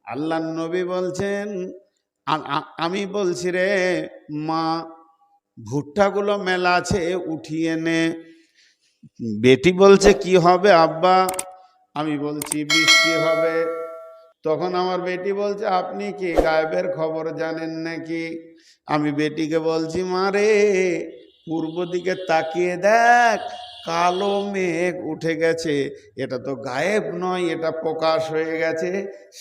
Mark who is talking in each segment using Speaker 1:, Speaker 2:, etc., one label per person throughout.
Speaker 1: আল্লাহ নবী বলছেন, আমি বলছি রে মা, ভুট্টাগুলো মেলা আছে, উঠিয়ে নে। বেটি বলছে কি হবে আব্বা? আমি বলছি বৃষ্টি হবে। তখন আমার বেটি বলছে আপনি কি গায়েবের খবর জানেন নাকি? আমি বেটিকে বলছি মা রে, পূর্ব দিকে তাকিয়ে দেখ, কালো মেঘ উঠে গেছে। এটা তো গায়েব নয়, এটা প্রকাশ হয়ে গেছে।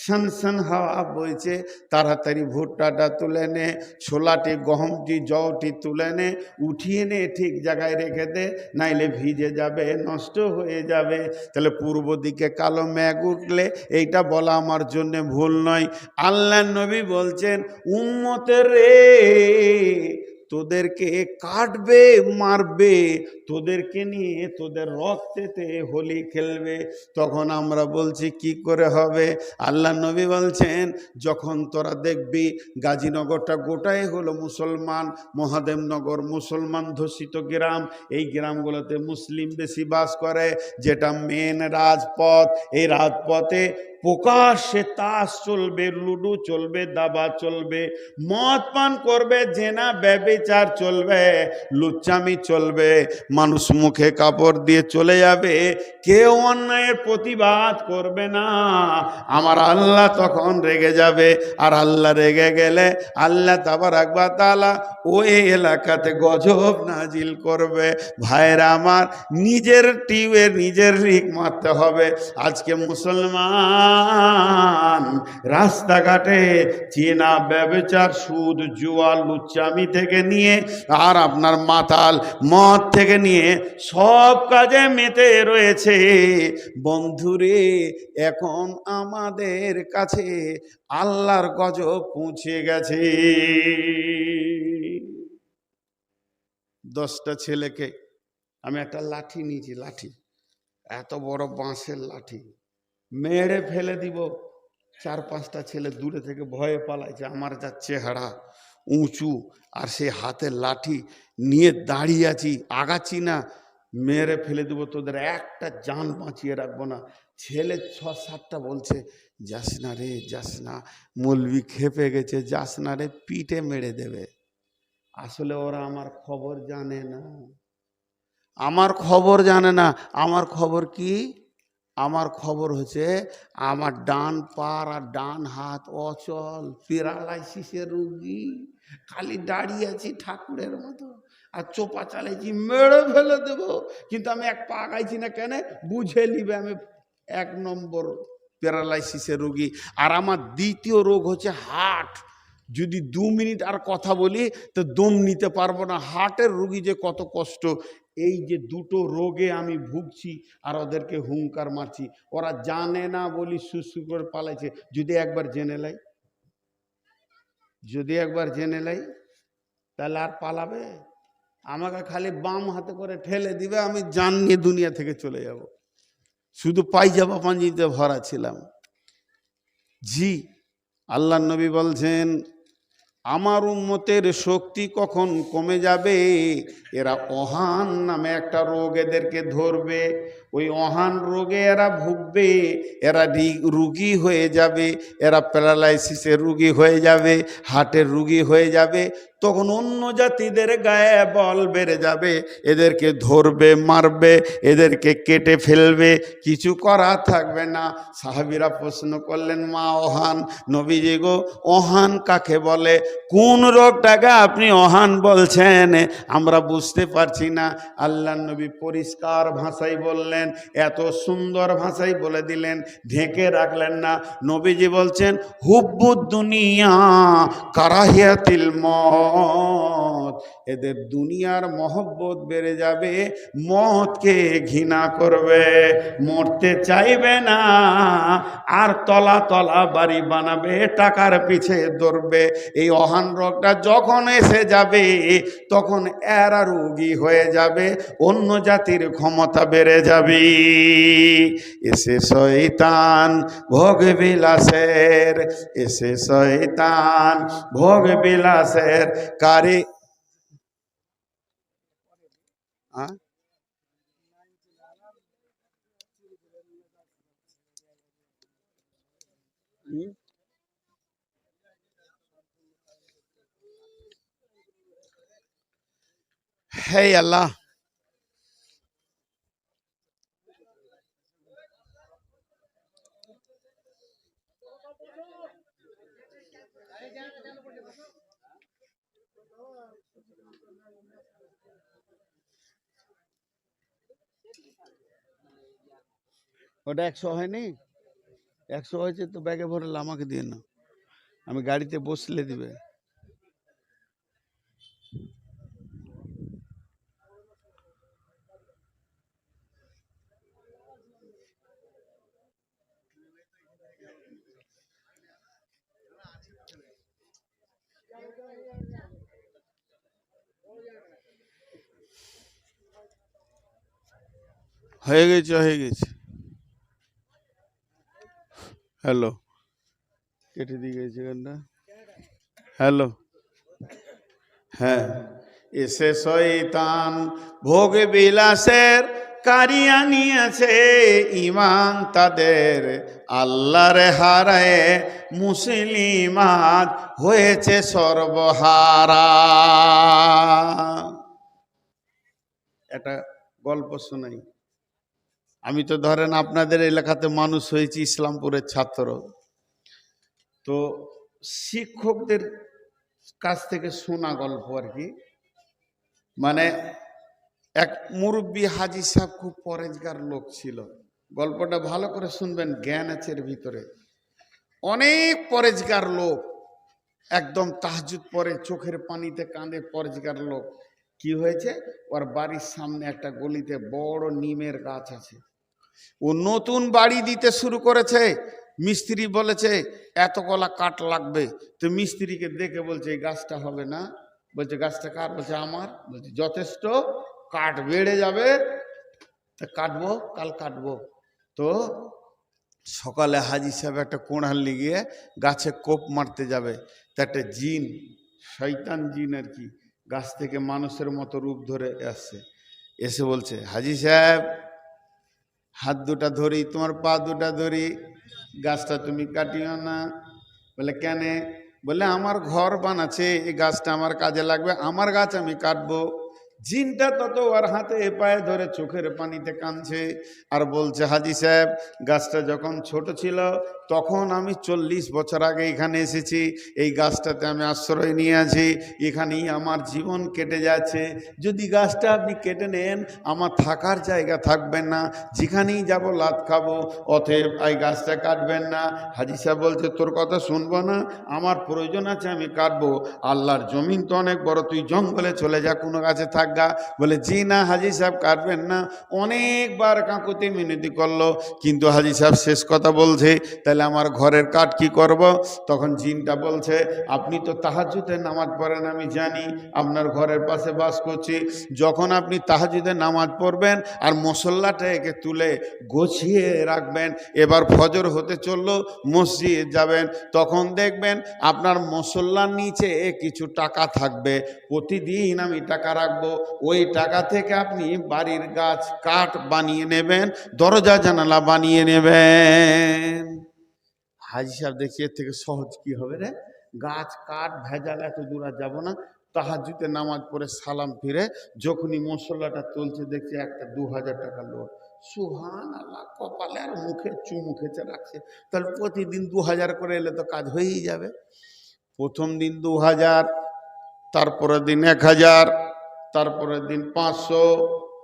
Speaker 1: সনসন হাওয়া বইছে, তাড়াতাড়ি ভুট্টাটা তুলে নে, ছোলাটি গহমটি জওটি তুলে নে, উঠিয়ে নে, ঠিক জায়গায় রেখে দে, নাইলে ভিজে যাবে, নষ্ট হয়ে যাবে। তাহলে পূর্ব দিকে কালো মেঘ উঠলে এইটা বলা আমার জন্য ভুল নয়। আল্লাহ নবী বলছেন উম্মতের রে, তোদেরকে কাটবে, মারবে, তোদেরকে নিয়ে তোদের রক্তেতে হোলি খেলবে। তখন আমরা বলছি কি করে হবে? আল্লাহ নবী বলছেন যখন তোরা দেখবি গাজীনগরটা গোটাই হলো মুসলমান, মহাদেবনগর মুসলমান ধর্ষিত গ্রাম, এই গ্রামগুলোতে মুসলিম বেশি বাস করে, যেটা মেন রাজপথ, এই রাজপথে প্রকাশ্যে তাস চলবে, লুডু চলবে, দাবা চলবে, মদ পান করবে, জেনা ব্যভিচার চলবে, লুচ্চামি চলবে, মানুষ মুখে কাপড় দিয়ে চলে যাবে, কেউ অন্যায়ের প্রতিবাদ করবে না। আমার আল্লাহ তখন রেগে যাবে, আর আল্লাহ রেগে গেলে আল্লাহ তাবারক ওয়া তাআলা ওই এলাকাতে গজব নাজিল করবে। ভাইরা আমার, নিজের টিউবে নিজের রিক মারতে হবে। আজকে মুসলমান রাস্তাঘাটে চেনা ব্যভিচার, সুদ, জুয়া, লুচ্চামি থেকে নিয়ে আর আপনার মাতাল মদ থেকে নিয়ে সব কাজে মেতে রয়েছে। বন্ধুরে, এখন আমাদের কাছে আল্লাহর গজব পৌঁছে গেছে। 10টা ছেলেকে আমি একটা লাঠি নিয়েছি, লাঠি, এত বড় বাঁশের লাঠি, মেরে ফেলে দিব। 4-5টা ছেলে দূরে থেকে ভয়ে পালাইছে। আমার যা চেহারা উঁচু, আর সে হাতে লাঠি নিয়ে দাঁড়িয়ে আছি, আগাচ্ছি না, মেরে ফেলে দেবো, তোদের একটা জান বাঁচিয়ে রাখবো না। ছেলে 6-7টা বলছে যাস না রে, যাস না, মৌলবি খেপে গেছে, যাস না রে, পিঠে মেরে দেবে। আসলে ওরা আমার খবর জানে না, আমার খবর জানে না। আমার খবর কি? আমার খবর হচ্ছে আমার ডান পার আর ডান হাত অচল, প্যারালাইসিসের রুগী, খালি দাঁড়িয়ে আছি ঠাকুরের মতো, আর চোপা চালাইছি, মেরে ফেলে দেব। কিন্তু আমি এক পা আগাইছি না, কেন? বুঝে নিবে আমি 1 নম্বর প্যারালাইসিসের রুগী। আর আমার দ্বিতীয় রোগ হচ্ছে হার্ট। যদি 2 মিনিট আর কথা বলি তো দম নিতে পারবো না। হার্টের রুগী যে কত কষ্ট। এই যে দুটো রোগে আমি ভুগছি, আর ওদেরকে হুঙ্কার মারছি, ওরা জানে না বলি সুসু করে পালাইছে। যদি একবার জেনে লাই, যদি একবার জেনে লাই, তাহলে আর পালাবে? আমাকে খালি বাম হাতে করে ঠেলে দিবে, আমি জান নিয়ে দুনিয়া থেকে চলে যাব। শুধু পায়জামা পাঞ্জিতে ভরা ছিলাম। জি, আল্লাহ নবী বলছেন আমার উম্মতের শক্তি কখন কমে যাবে? এরা ওহান নামে একটা রোগ এদেরকে ধরবে, ওই ওহান রোগে এরা ভুগবে, এরা রুগী হয়ে যাবে, এরা প্যারালাইসিসের রুগী হয়ে যাবে, হার্টের রুগী হয়ে যাবে। তখন অন্য জাতিদের গায়ে বল বেড়ে যাবে, এদেরকে ধরবে, মারবে, এদেরকে কেটে ফেলবে, কিছু করা থাকবে না। সাহাবীরা প্রশ্ন করলেন মা ওহান, নবীজি গো ওহান কাকে বলে? কোন রোগটাকে আপনি ওহান বলছেন? আমরা বুঝতে পারছি না। আল্লাহ নবী পরিষ্কার ভাষায় বললেন, এত সুন্দর ভাষায় বলে দিলেন, ঢেকে রাখলেন না। নবীজি বলছেন হুব্বুদ দুনিয়া কারাহিয়াতিল মত, এদের দুনিয়ার মহব্বত বেড়ে যাবে, মতকে ঘৃণা করবে, মরতে চাইবে না, আর তলা তলা বাড়ি বানাবে, টাকার পিছে দৌড়বে। এই ওহান রোগটা যখন এসে যাবে, তখন এরা রোগী হয়ে যাবে, অন্য জাতির ক্ষমতা বেড়ে যাবে। এসে শয়তান ভোগ বিলাসের, এসে শয়তান ভোগ বিলাসের কারি। হে আল্লাহ, ওটা 100 হয়নি? 100 হয়েছে তো ব্যাগে ভরে আমাকে দিয়ে না, আমি গাড়িতে বসলে দিবে। হয়ে গেছে, হয়ে গেছে। হ্যালো, কেটে দিয়ে গেছে গানটা। হ্যালো, হ্যাঁ। এসে শয়তান ভোগ বিলাসের কারিয়া নিয়েছে ইমান তাদের, আল্লাহর হারায় মুসলিমাত হয়েছে সর্বহারা। একটা গল্প শোনাই। আমি তো ধরেন আপনাদের এলাকাতে মানুষ হয়েছি, ইসলামপুরের ছাত্র, তো শিক্ষকদের কাছ থেকে শোনা গল্প আর কি। মানে এক মুরব্বী হাজি সাহেব খুব পরেজগার লোক ছিল। গল্পটা ভালো করে শুনবেন, জ্ঞান আছে এর ভিতরে। অনেক পরেজগার লোক, একদম তাহাজ্জুদ পরে চোখের পানিতে কাঁদে পরেজগার লোক। কি হয়েছে, ওর বাড়ির সামনে একটা গলিতে বড় নিমের গাছ আছে। ও নতুন বাড়ি দিতে শুরু করেছে। মিস্ত্রি বলেছে এত কলা কাঠ লাগবে, তো মিস্ত্রিকে দেখে বলছে এই গাছটা হবে না। বলছে গাছটা কার? বলছে আমার। বলছে যথেষ্ট, কাঠ বেড়ে যাবে, তা কাটবো, কাল কাটবো। তো সকালে হাজি সাহেব একটা কোড়াল লিগিয়ে গাছে কোপ মারতে যাবে, তা একটা জিন, শয়তান জিন আর কি, গাছ থেকে মানুষের মতো রূপ ধরে আসছে। এসে বলছে হাজি সাহেব হাত দুটা ধরি, তোমার পা দুটা ধরি, গাছটা তুমি কাটিও না। বলে কেন? বলে আমার ঘর বানাচ্ছে, এই গাছটা আমার কাজে লাগবে, আমার গাছ আমি কাটবো। জিনটা তত ওর হাতে পায়ে ধরে চোখের পানিতে কাঁদছে আর বলছে হাজি সাহেব গাছটা যখন ছোট ছিল তখন আমি 40 বছর আগে এখানে এসেছি, এই গাছটাতে আমি আশ্রয় নিয়ে আছি, এখানেই আমার জীবন কেটে যাচ্ছে। যদি গাছটা আপনি কেটে নেন আমার থাকার জায়গা থাকবে না, যেখানেই যাব লাত খাবো, অতএব এই গাছটা কাটবেন না। হাজি সাহেব বলছে তোর কথা শুনবো না, আমার প্রয়োজন আছে আমি কাটবো, আল্লাহর জমিন তো অনেক বড়, তুই জঙ্গলে চলে যা, কোনো গাছে থাকগা। বলে জি না হাজি সাহেব কাটবেন না। অনেকবার কাকুতি মিনতি করলো, কিন্তু হাজি সাহেব শেষ কথা বলছে তাহলে আমার ঘরের কাঠ কি করব? তখন জিনটা বলছে আপনি তো তাহাজ্জুদের নামাজ পড়েন, আমি জানি, আপনার ঘরের পাশে বাস করছি। যখন আপনি তাহাজ্জুদের নামাজ পড়বেন আর মসল্লাটা একে তুলে গোছিয়ে রাখবেন, এবার ফজর হতে চললো, মসজিদ যাবেন, তখন দেখবেন আপনার মসল্লার নিচে কিছু টাকা থাকবে, প্রতিদিন আমি টাকা রাখবো, ওই টাকা থেকে আপনি বাড়ির গাছ কাঠ বানিয়ে নেবেন, দরজা জানালা বানিয়ে নেবেন। হাজি সাহেব দেখি এর থেকে সহজ কি হবে রে, গাছ কাঠ ভেজাল, এত দূর আর যাবো না। তাহাজ্জুদে নামাজ পড়ে সালাম ফিরে যখনই মশলাটা তুলছে দেখছে একটা 2000 টাকা লোড। সুবহানাল্লাহ, কপালে আর মুখে চুমু খেতে রাখছে। তাহলে প্রতিদিন 2000 করে এলে তো কাজ হয়েই যাবে। প্রথম দিন 2000, তারপরের দিন 1000, তারপরের দিন 500,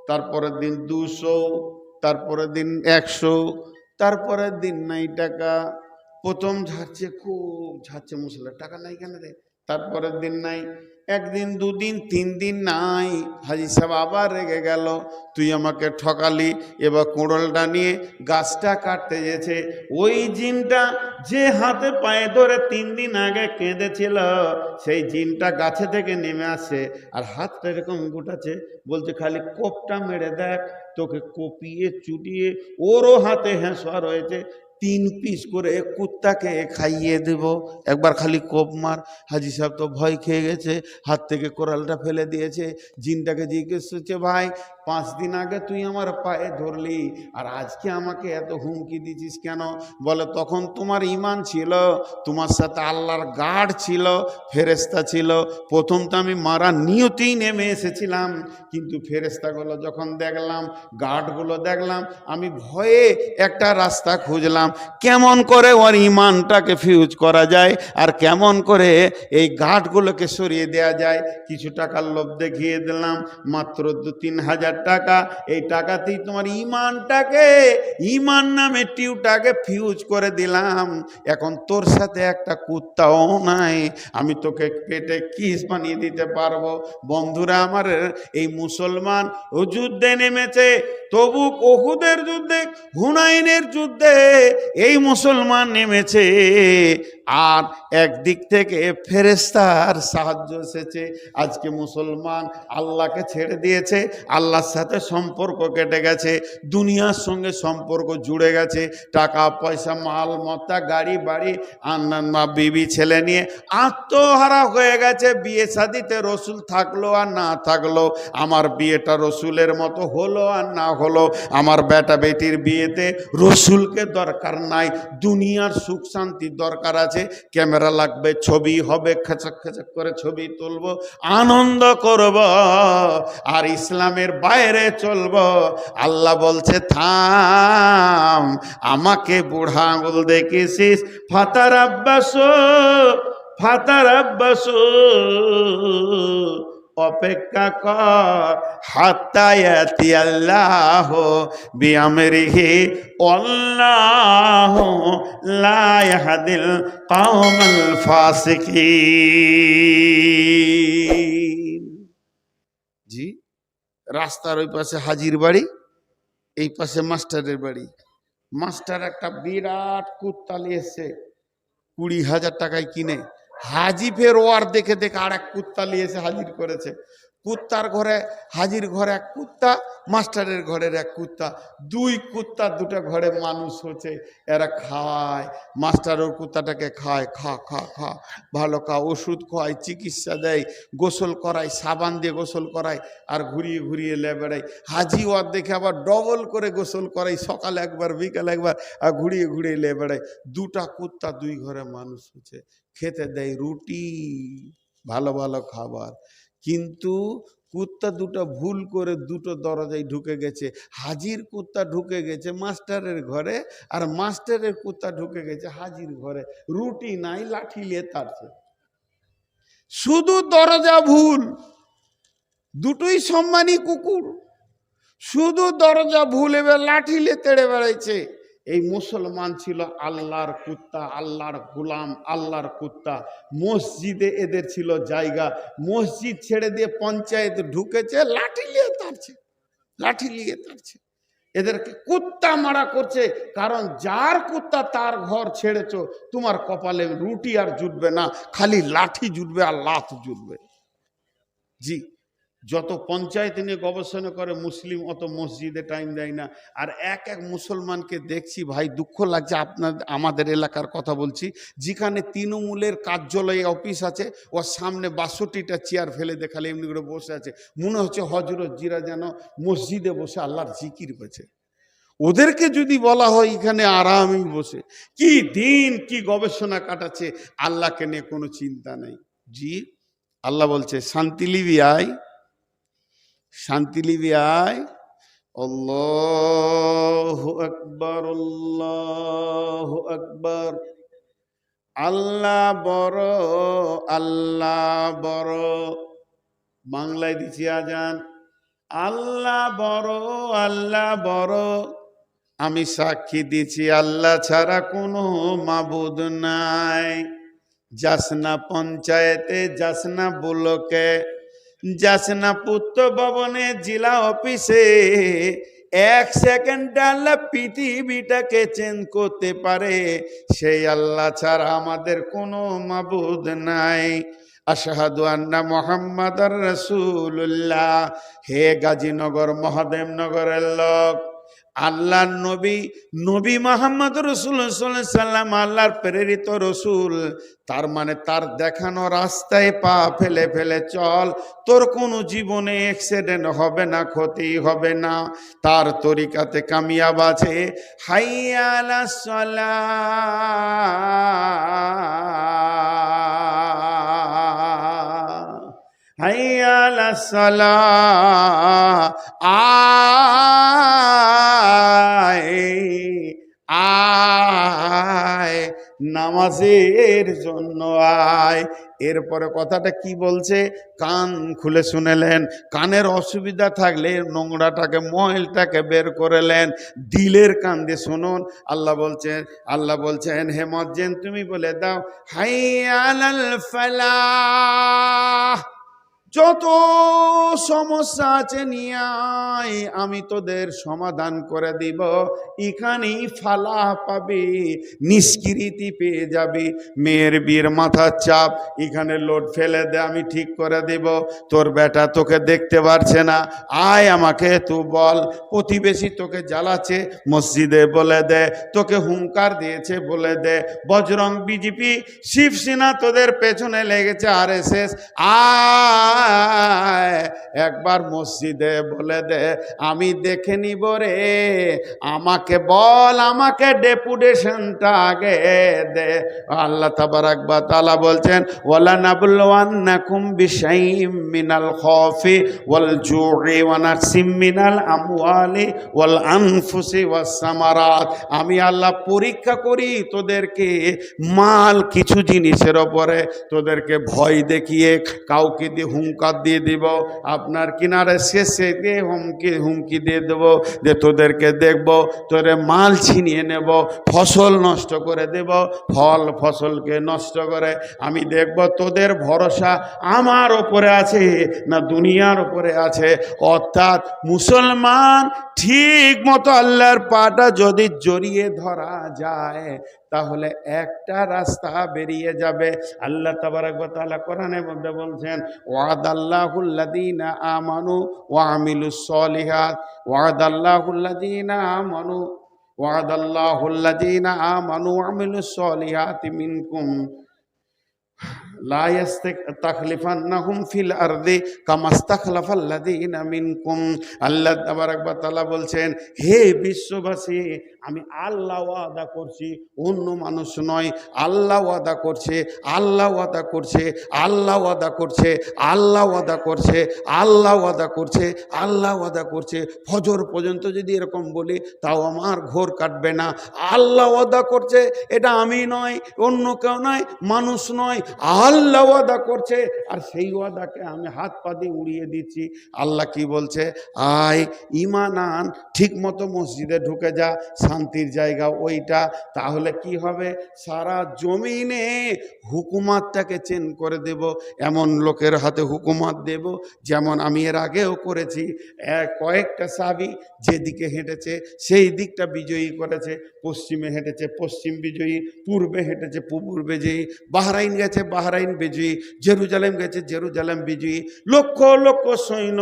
Speaker 1: তারপরের দিন 200, তারপরের দিন 100, তারপরের দিন নাই টাকা। প্রথম ঝাড়ছে, খুব ঝাড়ছে, মশলার টাকা নাই কেন রে? তারপরের দিন নাই, একদিন, দুদিন, 3 দিন নাই। হাজি সাহেব আবার রেগে গেল, তুই আমাকে ঠকালি। এবার কোড়লটা নিয়ে গাছটা কাটতে গেছে। ওই জিনটা যে হাতে পায়ে ধরে 3 দিন আগে কেঁদেছিল, সেই জিনটা গাছে থেকে নেমে আসে আর হাতটা এরকম গোটাচ্ছে, বলছে খালি কোপটা মেরে দেখ, তোকে কপিয়ে চুটিয়ে ওরও হাতে হেঁসা রয়েছে, 3 পিস করে কুত্তাকে খাইয়ে দেব। একবার খালি কোপ মার। হাজি সাহেব তো ভয় খেয়ে গেছে, হাত থেকে কোরালটা ফেলে দিয়েছে। জিনটাকে জিজ্ঞেস করছে, ভাই 5 দিন আগে তুই আমার পায়ে ধরলি, আর আজকে আমাকে এত হুমকি দিছিস কেন? বলে, তখন তোমার ঈমান ছিল, তোমার সাথে আল্লাহর গার্ড ছিল, ফেরেশতা ছিল। প্রথম তো আমি মারা নিয়তেই নেমে এসেছিলাম, কিন্তু ফেরেশতাগুলো যখন দেখলাম, গার্ডগুলো দেখলাম, আমি ভয়ে একটা রাস্তা খুঁজলাম, কেমন করে ওর ঈমানটাকে ফিউজ করা যায় আর কেমন করে এই গার্ডগুলোকে সরিয়ে দেওয়া যায়। কিছু টাকার লোভ দেখিয়ে দিলাম, মাত্র 2-3 হাজার টাকা। এই টাকাতেই তোমার ঈমানটাকে, ঈমান নামে টিউটাকে ফিউজ করে দিলাম। এখন তোর সাথে একটা কুত্তাও নাই, আমি তোকে পেটে কিস বানিয়ে দিতে পারবো। বন্ধুরা আমার, এই মুসলমান ও যুদ্ধে নেমেছে, তবুক, উহুদের যুদ্ধে, হুনাইনের যুদ্ধে এই মুসলমান নেমেছে। আর একদিক থেকে ফেরেশতার সাহায্য এসেছে। আজকে মুসলমান আল্লাহকে ছেড়ে দিয়েছে, আল্লাহর সাথে সম্পর্ক কেটে গেছে, দুনিয়ার সঙ্গে সম্পর্ক জুড়ে গেছে। টাকা পয়সা, মাল মত্তা, গাড়ি বাড়ি, আন্না বিবি ছেলে নিয়ে আত্মহারা হয়ে গেছে। বিয়ে শাদিতে রসুল থাকলো আর না থাকলো, আমার বিয়েটা রসুলের মতো হলো আর না হলো, আমার বেটা বেটির বিয়েতে রসুলকে দরকার নাই, দুনিয়ার সুখ শান্তির দরকার আছে। ক্যামেরা লাগবে, ছবি হবে, খেচক খেচক করে ছবি তুলব, আনন্দ করব, আর ইসলামের বাইরে চলব। আল্লাহ বলছে, থাম, আমাকে বুড়া আঙুল দেখেছিস, ফাতার আব্বাস, ফাতার আব্বাস, অপেক্ষা কর, হাত্তা ইয়াতি আল্লাহ বিআমরিহি, আল্লাহু লা ইয়াহদিল কওমাল ফাসিকিন। জি, রাস্তার ওই পাশে হাজির বাড়ি, এই পাশে মাস্টারের বাড়ি। মাস্টার একটা বিরাট কুত্তা নিয়ে এসছে, 20,000 টাকায় কিনে। হাজি ফের ওয়ার দেখে দেখে আর এক কুত্তা নিয়ে এসে হাজির করেছে। কুত্তার ঘরে, হাজির ঘরে এক কুত্তা, মাস্টারের ঘরের এক কুত্তা, 2 কুত্তা 2টা ঘরে মানুষ হচ্ছে। এরা খায়, মাস্টার ওর কুত্তাটাকে খায়, খা খা খা, ভালো খা, ওষুধ খাওয়ায়, চিকিৎসা দেয়, গোসল করায়, সাবান দিয়ে গোসল করায়, আর ঘুরিয়ে ঘুরিয়ে লে বেড়ায়। হাজি ওয়ার দেখে আবার ডবল করে গোসল করাই, সকালে একবার বিকালে একবার, আর ঘুরিয়ে ঘুরিয়ে লে বেড়ায়। 2টা কুত্তা 2 ঘরে মানুষ হচ্ছে, খেতে দেয় রুটি, ভালো ভালো খাবার। কিন্তু কুত্তা 2টা ভুল করে 2টো দরজায় ঢুকে গেছে। হাজির কুত্তা ঢুকে গেছে মাস্টারের ঘরে, আর মাস্টারের কুত্তা ঢুকে গেছে হাজির ঘরে। রুটি নাই, লাঠি নিয়ে তাড়ছে। শুধু দরজা ভুল, দুটোই সম্মানী কুকুর, শুধু দরজা ভুল, এবার লাঠি নিয়ে তেড়ে বেড়াইছে। এই মুসলমান ছিল আল্লাহর কুত্তা, আল্লাহর গোলাম, আল্লাহর কুত্তা। মসজিদে এদের ছিল জায়গা, মসজিদ ছেড়ে দিয়ে পঞ্চায়েত ঢুকেছে, লাঠি নিয়ে তাড়ছে, লাঠি নিয়ে তাড়ছে। এদেরকে কুত্তা মারা করছে, কারণ যার কুত্তা তার ঘর ছেড়েছো, তোমার কপালে রুটি আর জুটবে না, খালি লাঠি জুটবে আর লাত জুটবে। জি, যত পঞ্চায়েত নিয়ে গবেষণা করে মুসলিম, অত মসজিদে টাইম দেয় না। আর এক এক মুসলমানকে দেখছি, ভাই দুঃখ লাগছে, আমাদের এলাকার কথা বলছি, যেখানে তৃণমূলের কার্যালয়ে অফিস আছে, ওর সামনে 62টা চেয়ার ফেলে দেখালে এমনি করে বসে আছে, মনে হচ্ছে হজরত জিরা যেন মসজিদে বসে আল্লাহর জিকির করছে। ওদেরকে যদি বলা হয় এখানে আরামই বসে, কি দিন কি গবেষণা কাটাচ্ছে, আল্লাহকে নিয়ে কোনো চিন্তা নাই। জি, আল্লাহ বলছে, শান্তি লিবি আয়, শান্তি লিবি আয়। আল্লাহু আকবার, আল্লাহু আকবার। আল্লাহ বড়, আল্লাহ বড়। বাংলায় দিছি আজান, আল্লাহ বড়, আল্লাহ বড়। আমি সাক্ষী দিচ্ছি আল্লাহ ছাড়া কোনো মাবুদ নাই। যাসনা পঞ্চায়েতে, যাসনা ব্লকে, যাসনা পূর্ত ভবনে, জেলা অফিসে, 1 সেকেন্ড আল্লাহ পৃথিবীটাকে চেঞ্জ করতে পারে, সেই আল্লাহ ছাড়া আমাদের কোনো মাবুদ নাই। আশহাদু আন্না মুহাম্মাদার রাসূলুল্লাহ। হে গাজীনগর মহাদেবনগরের লোক, আল্লাহর নবী, নবী মুহাম্মদ রাসূলুল্লাহ সাল্লাল্লাহু আলাইহি সাল্লাম আল্লাহর প্রেরিত রসুল। তার মানে তার দেখানো রাস্তায় পা ফেলে ফেলে চল, তোর কোনো জীবনে অ্যাক্সিডেন্ট হবে না, ক্ষতি হবে না। তার তরিকাতে কামিয়াব আছে। হাইয়া আলাস সালাহ, হাইয়া আলাস সালাহ, আয় নামাজের জন্য আয়। এরপরে কথাটা কি বলছে কান খুলে শুনেলেন। কানের অসুবিধা থাকলে নোংরাটাকে, ময়লাটাকে বের করেলেন, দিলের কান দিয়ে শুনুন। আল্লাহ বলছেন হে মুয়াজ্জিন তুমি বলে দাও হাইয়া আলাল ফালাহ, যত সমস্যা আছে নিয়ে আয়, আমি তোদের সমাধান করে দিব। এখানেই ফালাহ পাবি, নিষ্কৃতি পেয়ে যাবি। মেয়ের বিয়ের মাথার চাপ এখানে লোড ফেলে দে, আমি ঠিক করে দিব। তোর বেটা তোকে দেখতে পারছে না, আয় আমাকে তুই বল। প্রতিবেশী তোকে জ্বালাচ্ছে, মসজিদে বলে দে। তোকে হুঙ্কার দিয়েছে, বলে দে। বজরং, বিজেপি, শিবসেনা তোদের পেছনে লেগেছে, RSS, একবার মসজিদে বলে দে, আমি দেখে নিব রে। আমাকে বল, আমাকে ডেপুটেশনটা আগে দে। আল্লাহ তাবারাক ওয়া তাআলা বলছেন ওয়ালা নাবলুওয়ান্নাকুম বিশাইইম মিনাল খাউফি ওয়াল জু'i ওয়া নাকসিম মিনাল আমওয়ালি ওয়াল আনফুসি ওয়াস সামারাত। আমি আল্লাহ পরীক্ষা করি তোদেরকে মাল কিছু জিনিসের ওপরে, তোদেরকে ভয় দেখিয়ে কাউকে দিয়ে হুঙ্কার দিয়ে দিব, আপনার কিনারে শেষে দিয়ে হুমকি দিয়ে দেবো যে তোদেরকে দেখব, তোরে মাল ছিনিয়ে নেব, ফসল নষ্ট করে দেব, ফসলকে নষ্ট করে আমি দেখব তোদের ভরসা আমার ওপরে আছে না দুনিয়ার ওপরে আছে। অর্থাৎ মুসলমান ঠিক মতো আল্লাহর পাটা যদি জড়িয়ে ধরা যায় তাহলে একটা রাস্তা বেরিয়ে যাবে। আল্লাহ তাবারাক ওয়া তাআলা কোরআনের মধ্যে বলছেন ওয়াদাল্লাহুল্লাযীনা আমানু ওয়া আমিলুস সলিহাত, ওয়াদাল্লাহুল্লাযীনা আমানু ওয়া আমিলুস সলিহাতি মিনকুম লা ইস্তাখলিফান্নাহুম ফিল আরদি কামা ইস্তাখলাফাল্লাযীনা মিনকুম। আল্লাহ তাবারাক ওয়া তাআলা বলছেন হে বিশ্ববাসী, আমি আল্লাহ ওয়াদা করছি, অন্য মানুষ নয়। আল্লাহ ওয়াদা করছে, আল্লাহ ওয়াদা করছে, আল্লাহ ওয়াদা করছে, আল্লাহ ওয়াদা করছে, আল্লাহ ওয়াদা করছে, আল্লাহ ওয়াদা করছে। ফজর পর্যন্ত যদি এরকম বলি তাও আমার ঘোর কাটবে না। আল্লাহ ওয়াদা করছে, এটা আমি নয়, অন্য কেউ নয়, মানুষ নয়, আল্লাহ ওয়াদা করছে। আর সেই ওয়াদাকে আমি হাত পা দিয়ে উড়িয়ে দিচ্ছি। আল্লাহ কি বলছে, আয় ঈমান আন, ঠিক মতো মসজিদে ঢুকে যা, শান্তির জায়গা ওইটা। তাহলে কি হবে, সারা জমিনে হুকুমাতটাকে চেঞ্জ করে দেব, এমন লোকের হাতে হুকুমাত দেব যেমন আমি এর আগেও করেছি। কয়েকটা সাহাবী যেদিকে হেঁটেছে সেই দিকটা বিজয়ী করেছে, পশ্চিমে হেঁটেছে পশ্চিম বিজয়ী, পূর্বে হেঁটেছে পূর্ব বিজয়ী, বাহরাইন গেছে বাহরাইন বিজয়ী, জেরুজালেম গেছে জেরুজালেম বিজয়ী। লক্ষ লক্ষ সৈন্য,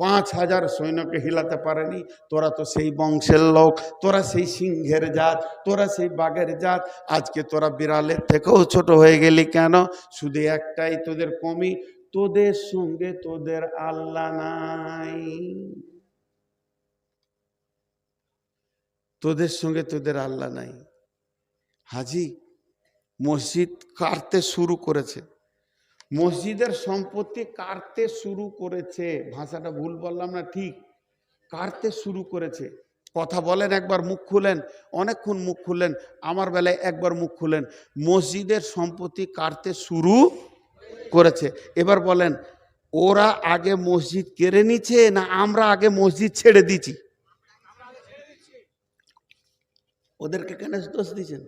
Speaker 1: 5000 সৈন্যকে হিলাতে পারেনি। তোরা তো সেই বংশের লোক, তোরা সেই সিংহের জাত, তোরা সেই বাঘের জাত। আজকে তোরা বিড়ালের থেকেও ছোট হয়ে গেলি কেন? শুধু একটাই তোদের কমি, তোদের সঙ্গে তোদের আল্লাহ নাই। তোদের সঙ্গে তোদের আল্লাহ নাই। হাজি মসজিদ কাটতে শুরু করেছে, মসজিদের সম্পত্তি কাটতে শুরু করেছে। ভাষাটা ভুল বললাম না? ঠিক, কাটতে শুরু করেছে। কথা বলেন, একবার মুখ খুলেন, অনেকক্ষণ মুখ খুললেন, আমার বেলায় একবার মুখ খুলেন। মসজিদের সম্পত্তি কাটতে শুরু করেছে। এবার বলেন, ওরা আগে মসজিদ কেড়ে নিচ্ছে না আমরা আগে মসজিদ ছেড়ে দিচ্ছি? ওদেরকে কেন দোষ দিচ্ছেন?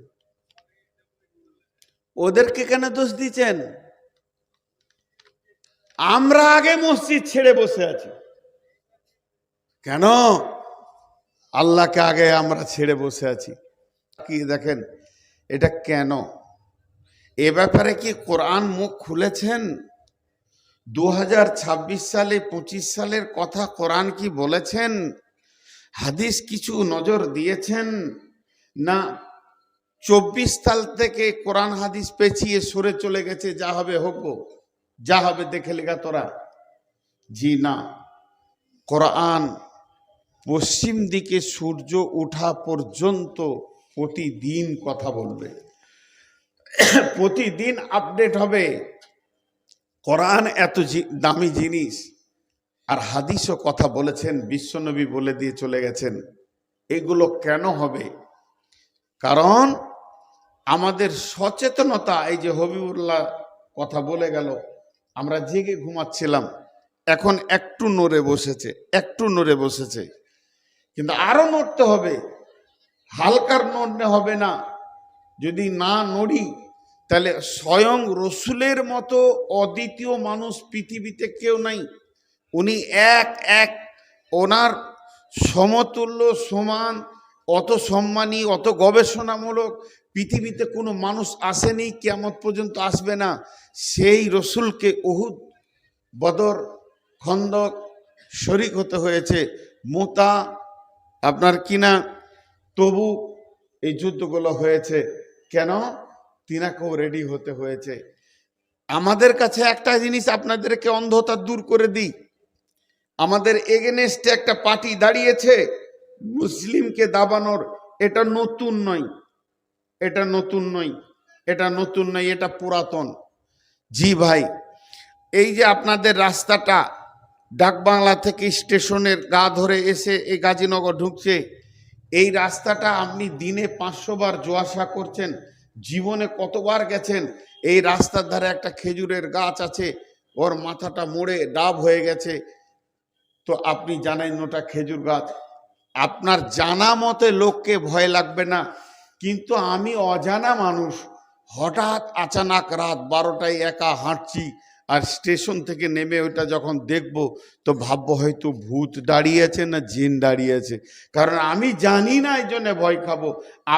Speaker 1: ওদেরকে কেন দোষ দিচ্ছেন? আমরা আগে মসজিদ ছেড়ে বসে আছি কেন? আল্লাহকে আগে আমরা ছেড়ে বসে আছি। কি দেখেন এটা কেন? এ ব্যাপারে কি কোরআন মুখ খুলেছেন? 2026 সালে 25 সালের কথা কোরআন কি বলেছেন? হাদিস কিছু নজর দিয়েছেন না 24 সাল থেকে কোরআন হাদিস পেছিয়ে সরে চলে গেছে, যা হবে হোক, যা হবে দেখে লেখা তোরা? জি না, কোরআন পশ্চিম দিকে সূর্য ওঠা পর্যন্ত প্রতিদিন কথা বলবে, প্রতিদিন আপডেট হবে। কোরআন এত দামি জিনিস, আর হাদিসও কথা বলেছেন, বিশ্বনবী বলে দিয়ে চলে গেছেন। এগুলো কেন হবে? কারণ আমাদের সচেতনতা, এই যে হবিবুল্লাহ কথা বলে গেল, আমরা জেগে ঘুমাচ্ছিলাম, এখন একটু নড়ে বসেছে, একটু নড়ে বসেছে, কিন্তু আরো নড়তে হবে, হালকার নড়লে হবে না। যদি না নড়ি তাহলে স্বয়ং রসুলের মতো অদ্বিতীয় মানুষ পৃথিবীতে কেউ নাই। উনি এক এক, ওনার সমতুল্য সমান, অত সম্মানী, অত গবেষণামূলক পৃথিবীতে কোনো মানুষ আসেনি, কিয়ামত পর্যন্ত আসবে না। সেই রসুলকে উহুদ, বদর, খন্দক শরিক হতে হয়েছে, মুতা, আপনার কিনা তবু এই যুদ্ধগুলো হয়েছে। কেন? তিনাকেও রেডি হতে হয়েছে। আমাদের কাছে একটা জিনিস আপনাদেরকে অন্ধতা দূর করে দিই, আমাদের এগেনেস্টে একটা পার্টি দাঁড়িয়েছে মুসলিমকে দাবানোর। এটা নতুন নয়, এটা নতুন নয়, এটা নতুন নয়, এটা পুরাতন। জি ভাই, এই যে আপনাদের রাস্তাটা ডাকবাংলা থেকে স্টেশনের গা ধরে এসে এই গাজীনগর ঢুকছে, এই রাস্তাটা আপনি দিনে 500 বার যাওয়া আসা করছেন, জীবনে কতবার গেছেন? এই রাস্তার ধারে একটা খেজুরের গাছ আছে, ওর মাথাটা মোড়ে ডাব হয়ে গেছে, তো আপনি জানেন ওটা খেজুর গাছ। আপনার জানা মতে লোককে ভয় লাগবে না, কিন্তু আমি অজানা মানুষ, হঠাৎ আচানক রাত 12টায় একা হাঁটছি, আর স্টেশন থেকে নেমে ওইটা যখন দেখব তো ভাববো হয়তো ভূত দাঁড়িয়ে আছে না জিন দাঁড়িয়ে আছে। কারণ আমি জানি না, এই জন্য ভয় খাবো।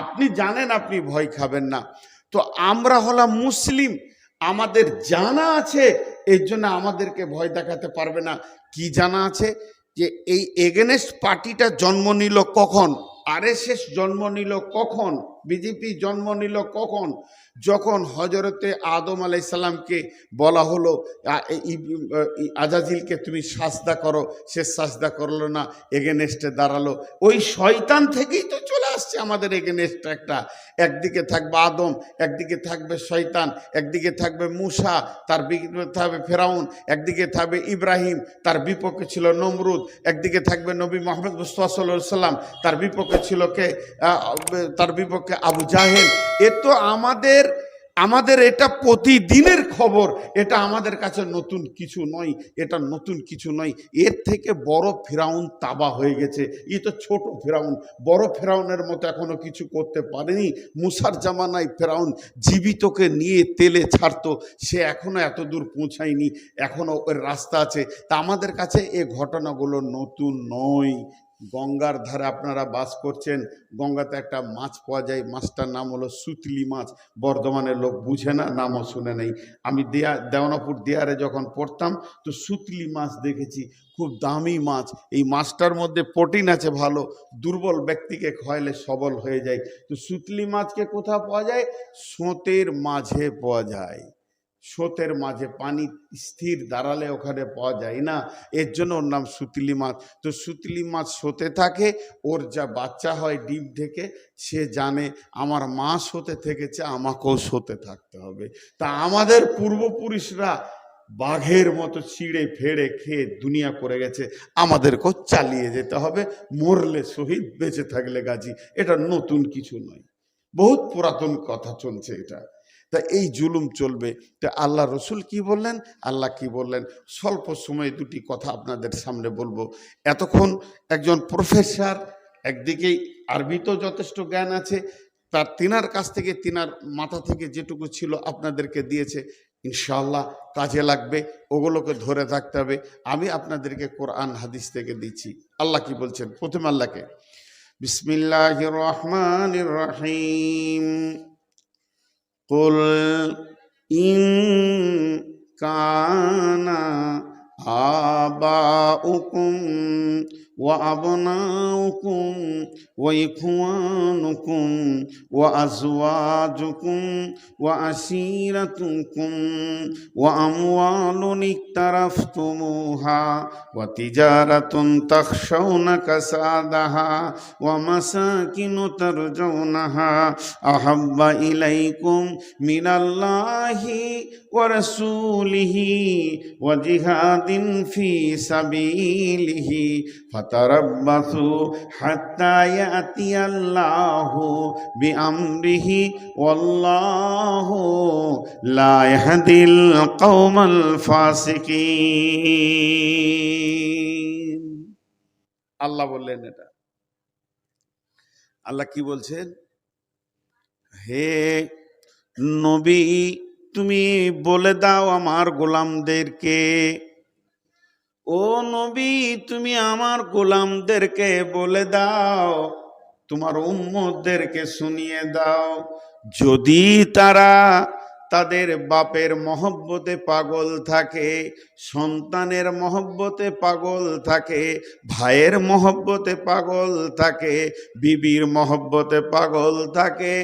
Speaker 1: আপনি জানেন, আপনি ভয় খাবেন না। তো আমরা হলাম মুসলিম, আমাদের জানা আছে, এর জন্য আমাদেরকে ভয় দেখাতে পারবে না। কি জানা আছে? যে এই এগেনেস্ট পার্টিটা জন্ম নিল কখন? আরএসএস জন্ম নিল কখন? বিজেপি জন্ম নিল কখন? যখন হজরতে আদম আলাইসাল্লামকে বলা হলো আজাজিলকে তুমি সাজদা করো, সে সাজদা করলো না, এগেনেস্টে দাঁড়ালো। ওই শয়তান থেকেই তো চলে আসছে আমাদের এগেনেস্ট একটা। একদিকে থাকবে আদম, একদিকে থাকবে শয়তান, একদিকে থাকবে মূসা, তার বিপক্ষে থাকবে ফেরাউন, একদিকে থাকবে ইব্রাহিম, তার বিপক্ষে ছিল নমরুদ, একদিকে থাকবে নবী মুহাম্মদ মুস্তাফা সাল্লাল্লাহু আলাইহি সাল্লাম, তার বিপক্ষে ছিল কে? তার বিপক্ষে আবু জাহেল। এ তো আমাদের এটা প্রতিদিনের খবর, এটা আমাদের কাছে নতুন কিছু নয়, এটা নতুন কিছু নয়। এর থেকে বড় ফেরাউন তাবা হয়ে গেছে, এ তো ছোট ফেরাউন, বড় ফেরাউনের মতো এখনো কিছু করতে পারেনি। মুসার জামানায় ফেরাউন জীবিতকে নিয়ে তেলে ছাড়তো, সে এখনো এত দূর পৌঁছায়নি, এখনো ওর রাস্তা আছে। তা আমাদের কাছে এ ঘটনাগুলো নতুন নয়। গঙ্গার ধারে আপনারা বাস করছেন, গঙ্গাতে একটা মাছ পাওয়া যায়, মাছটার নাম হলো সুতলি মাছ। বর্ধমানের লোক বুঝে না, নামও শুনে নেই। আমি দেওয়ানাপুর দেয়ারে যখন পড়তাম তো সুতলি মাছ দেখেছি, খুব দামি মাছ। এই মাছটার মধ্যে প্রোটিন আছে ভালো, দুর্বল ব্যক্তিকে খাওয়াইলে সবল হয়ে যায়। তো সুতলি মাছকে কোথাও পাওয়া যায়? সোঁতের মাঝে পাওয়া যায়, স্রোতের মাঝে, পানি স্থির দাঁড়ালে ওখানে পাওয়া যায় না, এর জন্য ওর নাম সুতলি মাছ। তো সুতলি মাছ স্রোতে থাকে, ওর যা বাচ্চা হয় ডিম থেকে, সে জানে আমার মা স্রোতে থেকেছে, আমাকেও স্রোতে থাকতে হবে। তা আমাদের পূর্বপুরুষরা বাঘের মতো ছিঁড়ে ফেড়ে খেয়ে দুনিয়া করে গেছে, আমাদেরকেও চালিয়ে যেতে হবে, মরলে শহীদ, বেঁচে থাকলে গাজী। এটা নতুন কিছু নয়, বহুত পুরাতন কথা চলছে এটা। তা এই জুলুম চলবে। তা আল্লাহ রসুল কি বললেন, আল্লাহ কি বললেন, স্বল্প সময়ে দুটি কথা আপনাদের সামনে বলবো। এতক্ষণ একজন প্রফেসর, একদিকেই আরবিতেও যথেষ্ট জ্ঞান আছে, তিনার কাছ থেকে, তিনার মাথা থেকে যেটুকু ছিল আপনাদেরকে দিয়েছে, ইনশাআল্লাহ কাজে লাগবে, ওগুলোকে ধরে থাকতে হবে। আমি আপনাদেরকে কোরআন হাদিস থেকে দিচ্ছি। আল্লাহ কি বলছেন? প্রথমে আল্লাহকে, বিসমিল্লাহির রহমানির রহিম, কুল ইন কানা আবাউকুম وأبناؤكم وإخوانكم وأزواجكم وعشيرتكم وأموال اقترفتموها وتجارة تخشون كسادها ومساكن ترجونها أحب إليكم من الله ورسوله وجهاد في سبيله فتربصوا حتى يأتي الله بأمره والله لا يهدي القوم الفاسقين আল্লাহ বললেন এটা। আল্লাহ কি বলছেন? হে নবী, তুমি বলে দাও আমার গোলামদেরকে, ও নবী তুমি আমার গোলামদেরকে বলে দাও, তোমার উম্মতদেরকে শুনিয়ে দাও, যদি তারা তাদের বাপের মহব্বতে পাগল থাকে, সন্তানের মহব্বতে পাগল থাকে, ভাইয়ের মহব্বতে পাগল থাকে, বিবির মহব্বতে পাগল থাকে,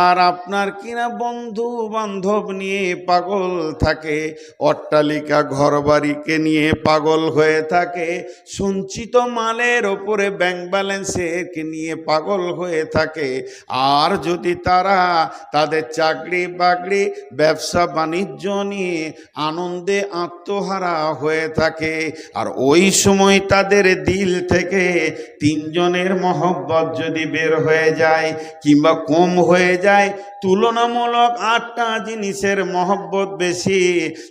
Speaker 1: আর আপনার কিনা বন্ধু বান্ধব নিয়ে পাগল থাকে, অট্টালিকা ঘরবাড়িকে নিয়ে পাগল হয়ে থাকে, সঞ্চিত মালের ওপরে ব্যাংক ব্যালেন্সকে নিয়ে পাগল হয়ে থাকে, আর যদি তারা তাদের চাকরি বাকরি ব্যবসা বাণিজ্য নিয়ে আনন্দে আত্মহারা হয়ে থাকে, আর ওই সময় তাদের দিল থেকে তিনজনের মহব্বত যদি বের হয়ে যায় কিংবা কম হয়ে যায়, তুলনামূলক 8টা জিনিসের মহব্বত বেশি,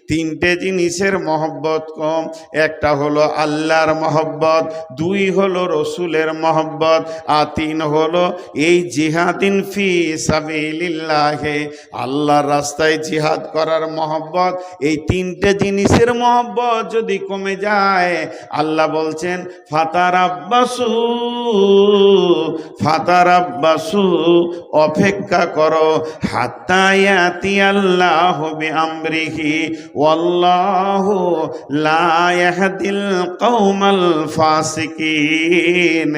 Speaker 1: 3টে জিনিসের মহব্বত কম। একটা হলো আল্লাহর মহব্বত, 2 হলো রসুলের মহব্বত, আর 3 হলো এই জিহাদিন ফি সাবিলিল্লাহ, আল্লাহর রাস্তায় জিহাদ করার মহব্বত। এই 3টে জিনিসের মহব্বত যদি কমে যায়, আল্লাহ বলছেন ফাতারাব্বাসু ফাতারাব্বাসু, অপেক্ষা করো, হাত্তা ইয়াতিয়াল্লাহু বিআমরিহি ওয়াল্লাহু লা ইয়াহদিল কওমাল ফাসিকিন।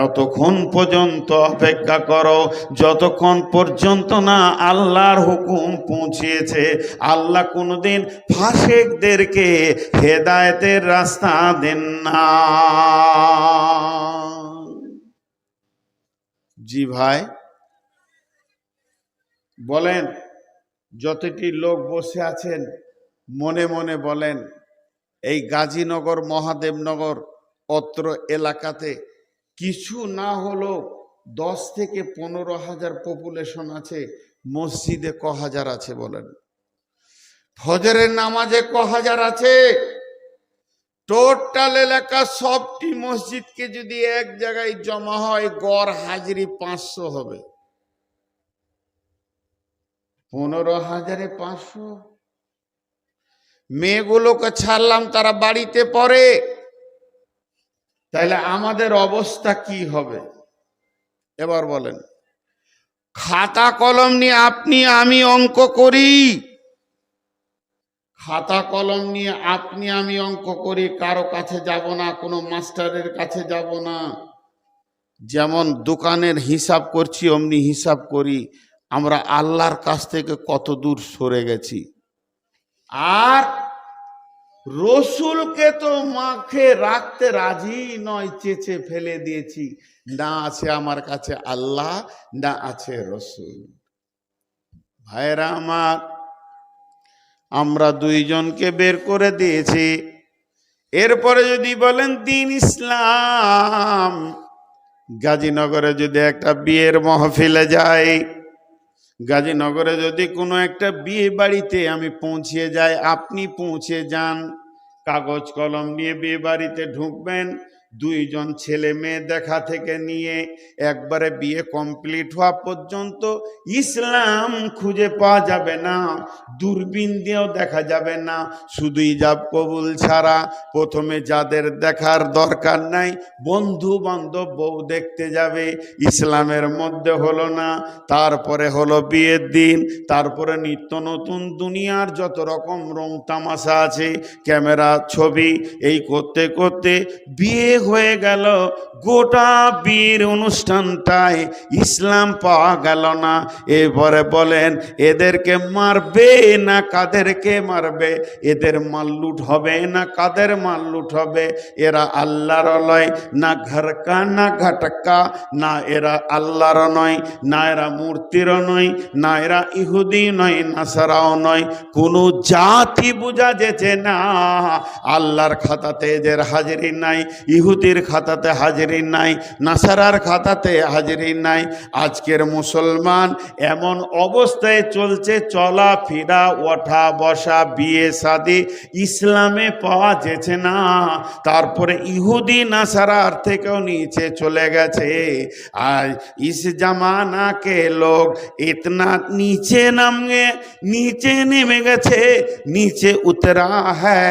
Speaker 1: এতক্ষণ পর্যন্ত অপেক্ষা করো যতক্ষণ পর্যন্ত না আল্লাহর হুকুম পৌঁছেছে। আল্লাহ কোনোদিন ফাসিকদেরকে হেদায়েতের রাস্তা দেন না। জি ভাই বলেন, যতটি লোক বসে আছেন মনে মনে বলেন, এই গাজীনগর মহাদেবনগর অত্র এলাকাতে কিছু না হলো 10 থেকে 15,000 পপুলেশন আছে, মসজিদে ক হাজার আছে বলেন? ফজরের নামাজে ক হাজার আছে? টোটাল এলাকা সবটি মসজিদকে যদি এক জায়গায় জমা হয়, গড় হাজিরি 500 হবে। 15,000-এ 500। মেয়েগুলোকে ছাড়লাম, তারা বাড়িতে পড়ে, তাহলে আমাদের অবস্থা কি হবে এবার বলেন? খাতা কলম নিয়ে আপনি আমি অঙ্ক করি, খাতা কলম নিয়ে আপনি আমি অঙ্ক করি, কারো কাছে যাব না, কোনো মাস্টারের কাছে যাব না। যেমন দোকানের হিসাব করছি অমনি হিসাব করি। আমরা আল্লাহর কাছ থেকে কত দূর সরে গেছি। আর রসুলকে তো মাখে রাখতে রাজি নয়, চেঁচে ফেলে দিয়েছি। না আছে আমার কাছে আল্লাহ, না আছে রসুল। ভাইরা আমার, আমরা 2 জনকে বের করে দিয়েছি। এরপরে যদি বলেন দিন ইসলাম, গাজীনগরে যদি একটা বিয়ের মহফিলে যাই, গাজীনগরে যদি কোনো একটা বিয়ে বাড়িতে আমি পৌঁছে যাই, আপনি পৌঁছে যান, কাগজ কলম নিয়ে বিয়ে বাড়িতে ঢুকবেন, 2 জন ছেলে মেয়ে দেখা থেকে নিয়ে একবারে বিয়ে কমপ্লিট হওয়া পর্যন্ত ইসলাম খুঁজে পাওয়া যাবে না, দূরবীন দিয়েও দেখা যাবে না, শুধু ইজাব কবুল ছাড়া। প্রথমে যাদের দেখার দরকার নাই, বন্ধু বান্ধব বউ দেখতে যাবে, ইসলামের মধ্যে হলো না। তারপরে হলো বিয়ের দিন, তারপরে নিত্য নতুন দুনিয়ার যত রকম রং তামাশা আছে, ক্যামেরা ছবি, এই করতে করতে বিয়ে হয়ে গেল, গোটা বীর অনুষ্ঠানটায় ইসলাম পাওয়া গেল না। এবারে বলেন এদেরকে মারবে না কাদেরকে মারবে? এদের মাল লুট হবে না কাদের মাল লুট হবে? এরা আল্লাহর নয়, না ঘরকা না ঘটকা, না এরা আল্লাহর নয়, না এরা মূর্তিরও নয়, না এরা ইহুদি নয়, নাসারাও নয়, কোনো জাতি বোঝা যেছে না। আল্লাহর খাতাতে এদের হাজিরি নাই, ইহুদির খাতাতে হাজিরি নাই, নাসারার খাতাতে হাজিরি নাই। আজকের মুসলমান এমন অবস্থায় চলছে, চলাফেরা, ওঠা বসা, বিয়ে শাদী ইসলামে পাওয়া যেছে না। তারপরে ইহুদি নাসারার থেকেও নিচে চলে গেছে। আর ইস জামানা কে লোক ইতনা नीचे नेमे गए, नीचे उतरा है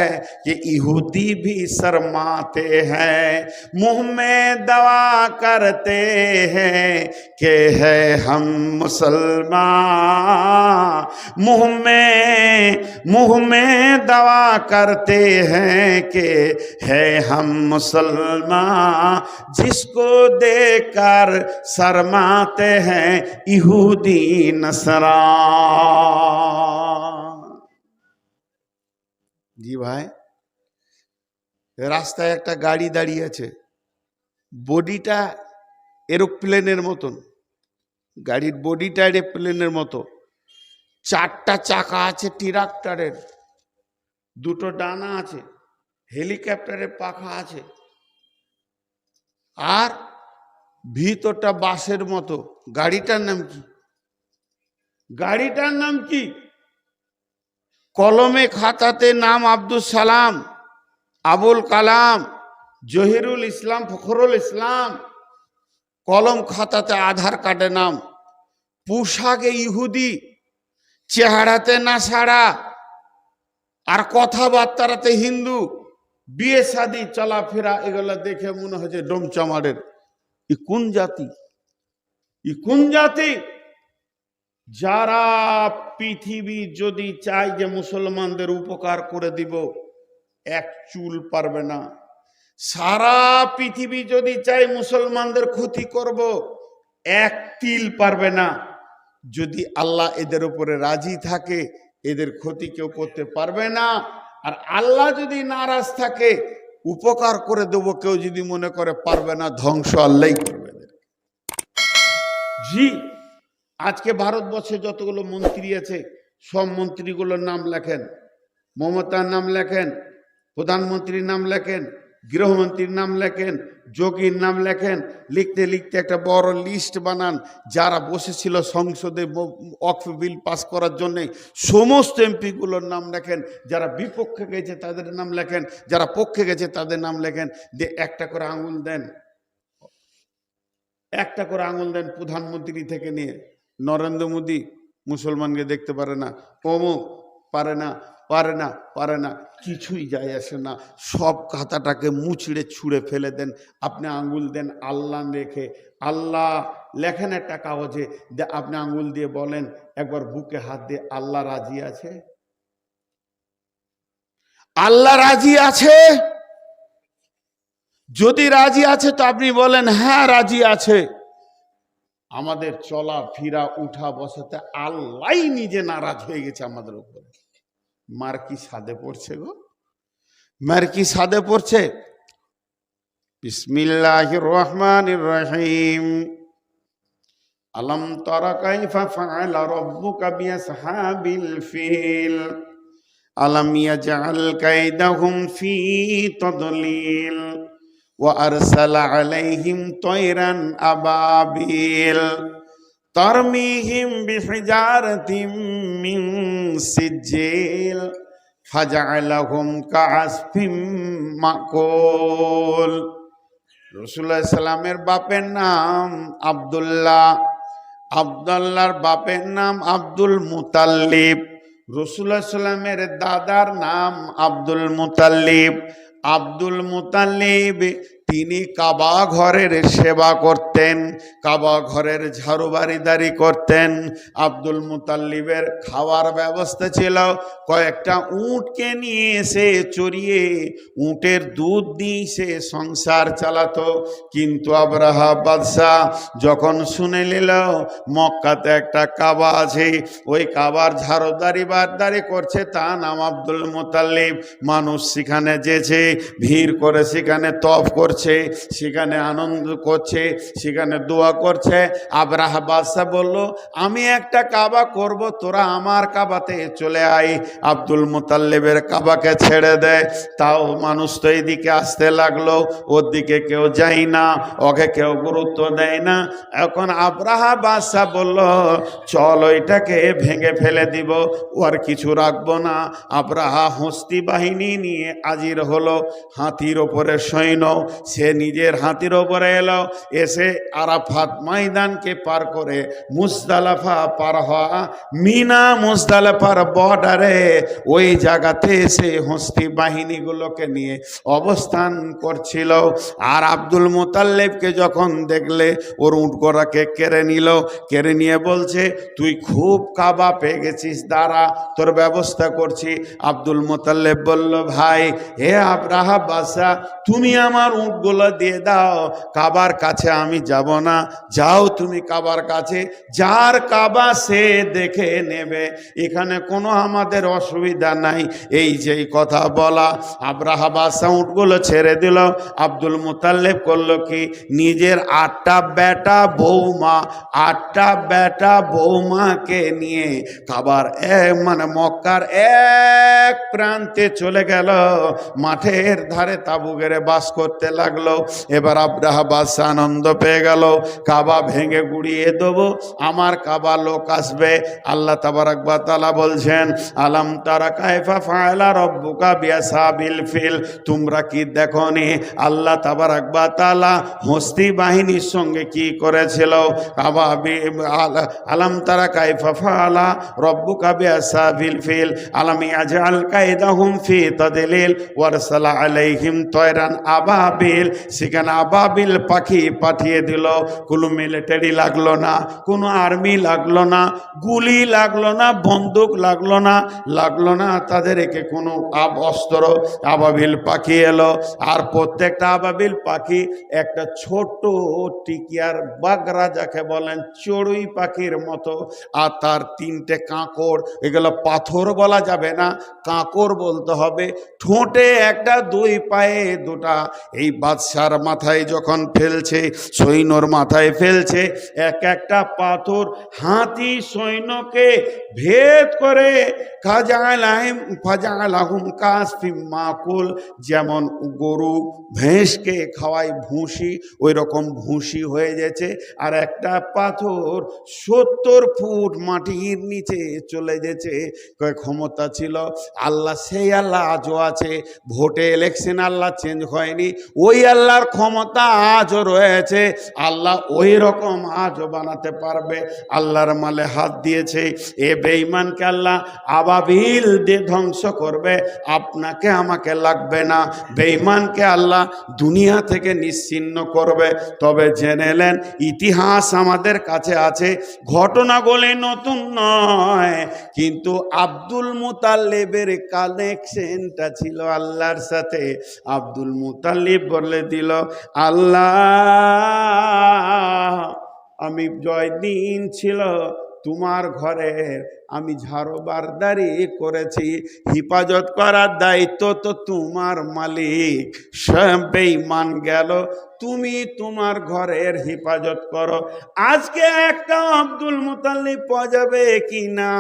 Speaker 1: कि यहूदी भी शर्माते हैं, मुंह में दवा करते हैं कि है हम मुसलमान, मुंह में दवा करते हैं कि है हम मुसलमान, जिसको देखकर शर्माते हैं यहूदी नसरा। জি ভাই, রাস্তায় একটা গাড়ি দাঁড়িয়ে আছে, বডিটা এরোপ্লেনের মতন, গাড়ির বডিটা এরোপ্লেনের মতো, চারটা চাকা আছে ট্রাক্টরের, দুটো ডানা আছে, হেলিকপ্টারের পাখা আছে, আর ভিতরটা বাসের মতো। গাড়িটার নাম কি? গাড়িটার নাম কি? কলমে খাতাতে নাম আব্দুল সালাম, আবুল কালাম, জহিরুল ইসলাম, ফখরুল ইসলাম, কলম খাতাতে আধার কার্ডে নাম, পোশাকে ইহুদি, চেহারাতে নাসারা, আর কথাবার্তাতে হিন্দু, বিয়ে শাদী চলাফেরা এগুলো দেখে মনে হচ্ছে ডোমচামারের। ই কোন জাতি? ই কোন জাতি? যারা পৃথিবী যদি চায় যে মুসলমানদের উপকার করে দিব, এক চুল পারবে না। সারা পৃথিবী যদি চায় মুসলমানদের ক্ষতি করব, এক তিল পারবে না। যদি আল্লাহ এদের উপরে রাজি থাকে, এদের ক্ষতি কেউ করতে পারবে না। আর আল্লাহ যদি নারাজ থাকে, উপকার করে দেবো কেউ যদি মনে করে পারবে না, ধ্বংস আল্লাহই করবে। জি, আজকে ভারতবর্ষে যতগুলো মন্ত্রী আছে, সব মন্ত্রীগুলোর নাম লেখেন, মমতার নাম লেখেন, প্রধানমন্ত্রীর নাম লেখেন, গৃহমন্ত্রীর নাম লেখেন, যোগীর নাম লেখেন। লিখতে লিখতে একটা বড় লিস্ট বানান। যারা বসেছিল সংসদে ওয়াকফ বিল পাস করার জন্যে, সমস্ত এমপিগুলোর নাম লেখেন। যারা বিপক্ষে গেছে তাদের নাম লেখেন, যারা পক্ষে গেছে তাদের নাম লেখেন। দিয়ে একটা করে আঙুল দেন, একটা করে আঙুল দেন প্রধানমন্ত্রী থেকে নিয়ে। নরেন্দ্র মোদী মুসলমানকে দেখতে পারে না, অমুক পারে না, পারে না, পারে না, কিছুই যায় আসে না। সব খাতাটাকে মুচড়ে ছুঁড়ে ফেলে দেন। আপনি আঙ্গুল দেন আল্লাহ রেখে, আল্লাহ লেখেন একটা কাগজে, আপনি আঙ্গুল দিয়ে বলেন, একবার বুকে হাত দিয়ে, আল্লাহ রাজি আছে? আল্লাহ রাজি আছে? যদি রাজি আছে তো আপনি বলেন হ্যাঁ রাজি আছে। আমাদের চলা ফিরা উঠা বসাতে আল্লাহ নিজে নারাজ হয়ে গেছে আমাদের উপরে। মার কি সাদে পড়ছে গো, মার কি সাদে পড়ছে। বিসমিল্লাহির রহমানির রহিম। আলম তারা কাইফা ফাআলা রাব্বুকা বিআসহাবিল ফিল আলাম ইয়াজআল কাইদাহুম ফি তাদলিল وأرسل عليهم طيرا أبابيل ترميهم بحجارة من سجيل فجعلهم كعصف مأكول। রাসূলুল্লাহ সাল্লামের বাপের নাম আব্দুল্লাহ, আব্দুল্লাহর বাপের নাম আব্দুল মুতাল্লিব। রাসূলুল্লাহ সাল্লামের দাদার নাম আব্দুল মুতাল্লিব। আব্দুল মুতাল্লিব তিনি কাবা ঘরের সেবা করতেন, কাবা ঘরের ঝাড়ুবাড়িদারি করতেন। আব্দুল মুতাল্লিবের খাওয়ার ব্যবস্থা ছিল, কয়েকটা উটকে নিয়ে এসে চড়িয়ে উটের দুধ দিয়ে সে সংসার চালাতো। কিন্তু আব্রাহা বাদশাহ যখন শুনে নিল মক্কাতে একটা কাবা আছে, ওই কাবার ঝাড়ুদারি বারদারি করছে, তা নাম আব্দুল মুতাল্লিব, মানুষ সেখানে যেছে, ভিড় করে সেখানে তফ করছে, সেখানে আনন্দ করছে, সেখানে দোয়া করছে। আব্রাহা বাদশাহ বলল, আমি একটা কাবা করব, তোরা আমার কাবাতে চলে আয়। আব্দুল মুতাল্লিবের কাবাকে ছেড়ে দেয়, তাও মানুষ তো এইদিকে আসতে লাগলো, ওর দিকে কেউ যায় না, ওকে কেউ গুরুত্ব দেয় না। এখন আব্রাহা বাদশাহ বলল, চল ওইটাকে ভেঙে ফেলে দিব, ওর কিছু রাখবো না। আব্রাহা হস্তি বাহিনী নিয়ে হাজির হলো, হাতির ওপরে সৈন্য, সে নিজের হাতির ওপরে এলো, এসে আরাফাত ময়দানকে পার করে মুজদালিফা পার হওয়া, মিনা মুজদালিফার বর্ডারে ওই জায়গাতে এসে হস্তি বাহিনীগুলোকে নিয়ে অবস্থান করছিল। আর আব্দুল মুতাল্লিবকে যখন দেখলে ওর উটগোড়াকে কেড়ে নিল, কেড়ে নিয়ে বলছে, তুই খুব কাবা পেয়ে গেছিস, দাঁড়া তোর ব্যবস্থা করছি। আব্দুল মুতাল্লিব বলল, ভাই হে আব্রাহা বাদশাহ, তুমি আমার উটগুলো দিয়ে দাও, কাবার কাছে আমি যাব না, যাও তুমি কাবার কাছে, যার কাবা সে দেখে নেবে, এখানে কোনো আমাদের অসুবিধা নাই। এই যেই কথা বলা, আব্রাহা বাদশাহ উটগুলো ছেড়ে দিল। আব্দুল মুতাল্লিব করলো কি, নিজের 8টা বেটা বৌমা, 8টা বেটা বৌমাকে নিয়ে কাবার মানে মক্কার এক প্রান্তে চলে গেল, মাঠের ধারে তাবু গেড়ে বাস করতে লাগলো। এবার আব্রাহা বাদশাহ আনন্দ পেয়ে গেল, কাবা ভেঙে গুড়িয়ে দেবো, আমার কাবা লোক আসবে। আল্লাহ তাবারাক ওয়া তাআলা বলছেন, আলাম তারা কায়ফা ফাআলা রাব্বুকা বিআসহাবিল ফিল, তোমরা কি দেখোনি আল্লাহ তাবারাক ওয়া তাআলা হস্তি বাহিনীর সঙ্গে কি করেছিল? আলাম তারা কায়ফা ফাআলা রাব্বুকা বিআসহাবিল ফিল আলাম ইয়াজআল কায়দাহুম ফি তাদলিল ওয়ারসালা আলাইহিম তয়রান আবাবিল, সেখানে আবাবিল পাখি পাঠিয়ে দিল। কোনো মিলিটারি লাগলো না, কোনো আর্মি লাগলো না, গুলি লাগলো না, বন্দুক লাগলো না, তাদের একে কোনো অস্ত্র। আবাবিল পাখি এলো, আর প্রত্যেকটা আবাবিল পাখি একটা ছোট টিকিয়ার বাগরা যাকে বলেন, চড়ুই পাখির মতো, আর তার 3টে কাঁকড়, এগুলো পাথর বলা যাবে না, কাঁকড় বলতে হবে, ঠোঁটে একটা, 2 পায়ে 2টা। এই বাদশার মাথায় যখন ফেলছে, সৈন্যর মাথায় ফেলছে, এক একটা পাথর হাতি সৈন্যকে ভেদ করে ফাজালাহুম কাসফিম মাকুল, যেমন গরু ভেঁসকে খাওয়ায় ভুসি, ওই রকম ভুসি হয়ে গেছে। আর একটা পাথর 70 ফুট মাটির নিচে চলে গেছে। ক্ষমতা ছিল আল্লাহ, সেই আল্লাহ আজও আছে। ভোটে ইলেকশন আল্লাহ চেঞ্জ হয়নি, ওই আল্লাহর ক্ষমতা আজও রয়েছে। আল্লাহ ওই রকম আজও বানাতে পারবে। আল্লাহর মালে হাত দিয়েছে, এ বেঈমানকে আল্লাহ আবাবিল দিয়ে ধ্বংস করবে, আপনাকে আমাকে লাগবে না। বেঈমানকে আল্লাহ দুনিয়া থেকে নিশ্চিহ্ন করবে। তবে জেনে নেন, ইতিহাস আমাদের কাছে আছে, ঘটনাগুলি নতুন নয়, কিন্তু আব্দুল মুতাল্লিবের কানেকশনটা ছিল আল্লাহর সাথে। আব্দুল মুতাল্লিব বলে দিল, আল্লাহ, আমি জয়দিন ছিল তোমার ঘরের, আমি ঝাড়ুবারদারি করেছি, হিফাজত করার দায়িত্ব তো তোমার মালিক। সব বেঈমান গেল, তুমি তোমার ঘরের হিফাজত করো। আজকে একটা আব্দুল মুতাল্লিব পাওয়া যাবে কি না,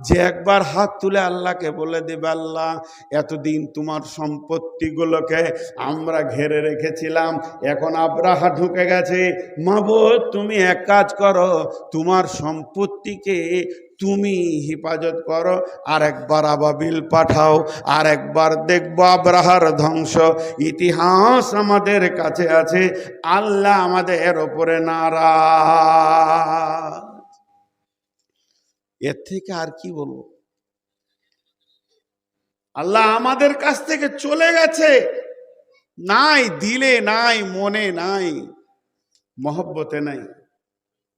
Speaker 1: যে একবার হাত তুলে আল্লাহকে বলে দেবে, আল্লাহ, এতদিন তোমার সম্পত্তিগুলোকে আমরা ঘেরে রেখেছিলাম, এখন আব্রাহা ঢুকে গেছে, মাবুদ তুমি এক কাজ করো, তোমার সম্পত্তিকে তুমি হিফাজত করো, আর একবার আবাবিল পাঠাও, আর একবার দেখবো আব্রাহার ধ্বংস। ইতিহাস আমাদের কাছে আছে, আল্লাহ আমাদের ওপরে নারাজ। এর থেকে আর কি বলবো? আল্লাহ আমাদের কাছ থেকে চলে গেছে, নাই, দিলে নাই, মনে নাই, মহব্বতে নাই।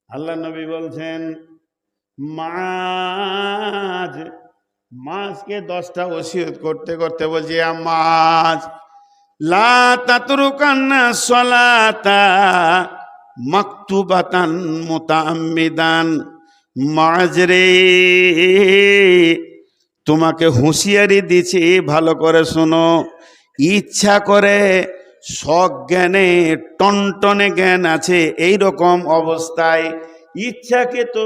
Speaker 1: আল্লাহ নবী বলছেন মাছ, মাছকে 10টা ওসিয়ত করতে করতে বলছে মাছ লা তাতরুকান্না সলাতা মাকতুবাতান মুতাআম্মিদান। মাছ রে, তোমাকে হুঁশিয়ারি দিছি, ভালো করে শোনো। ইচ্ছা করে সজ্ঞানে টনটনে জ্ঞান আছে, এই রকম অবস্থায় ইচ্ছাকে তো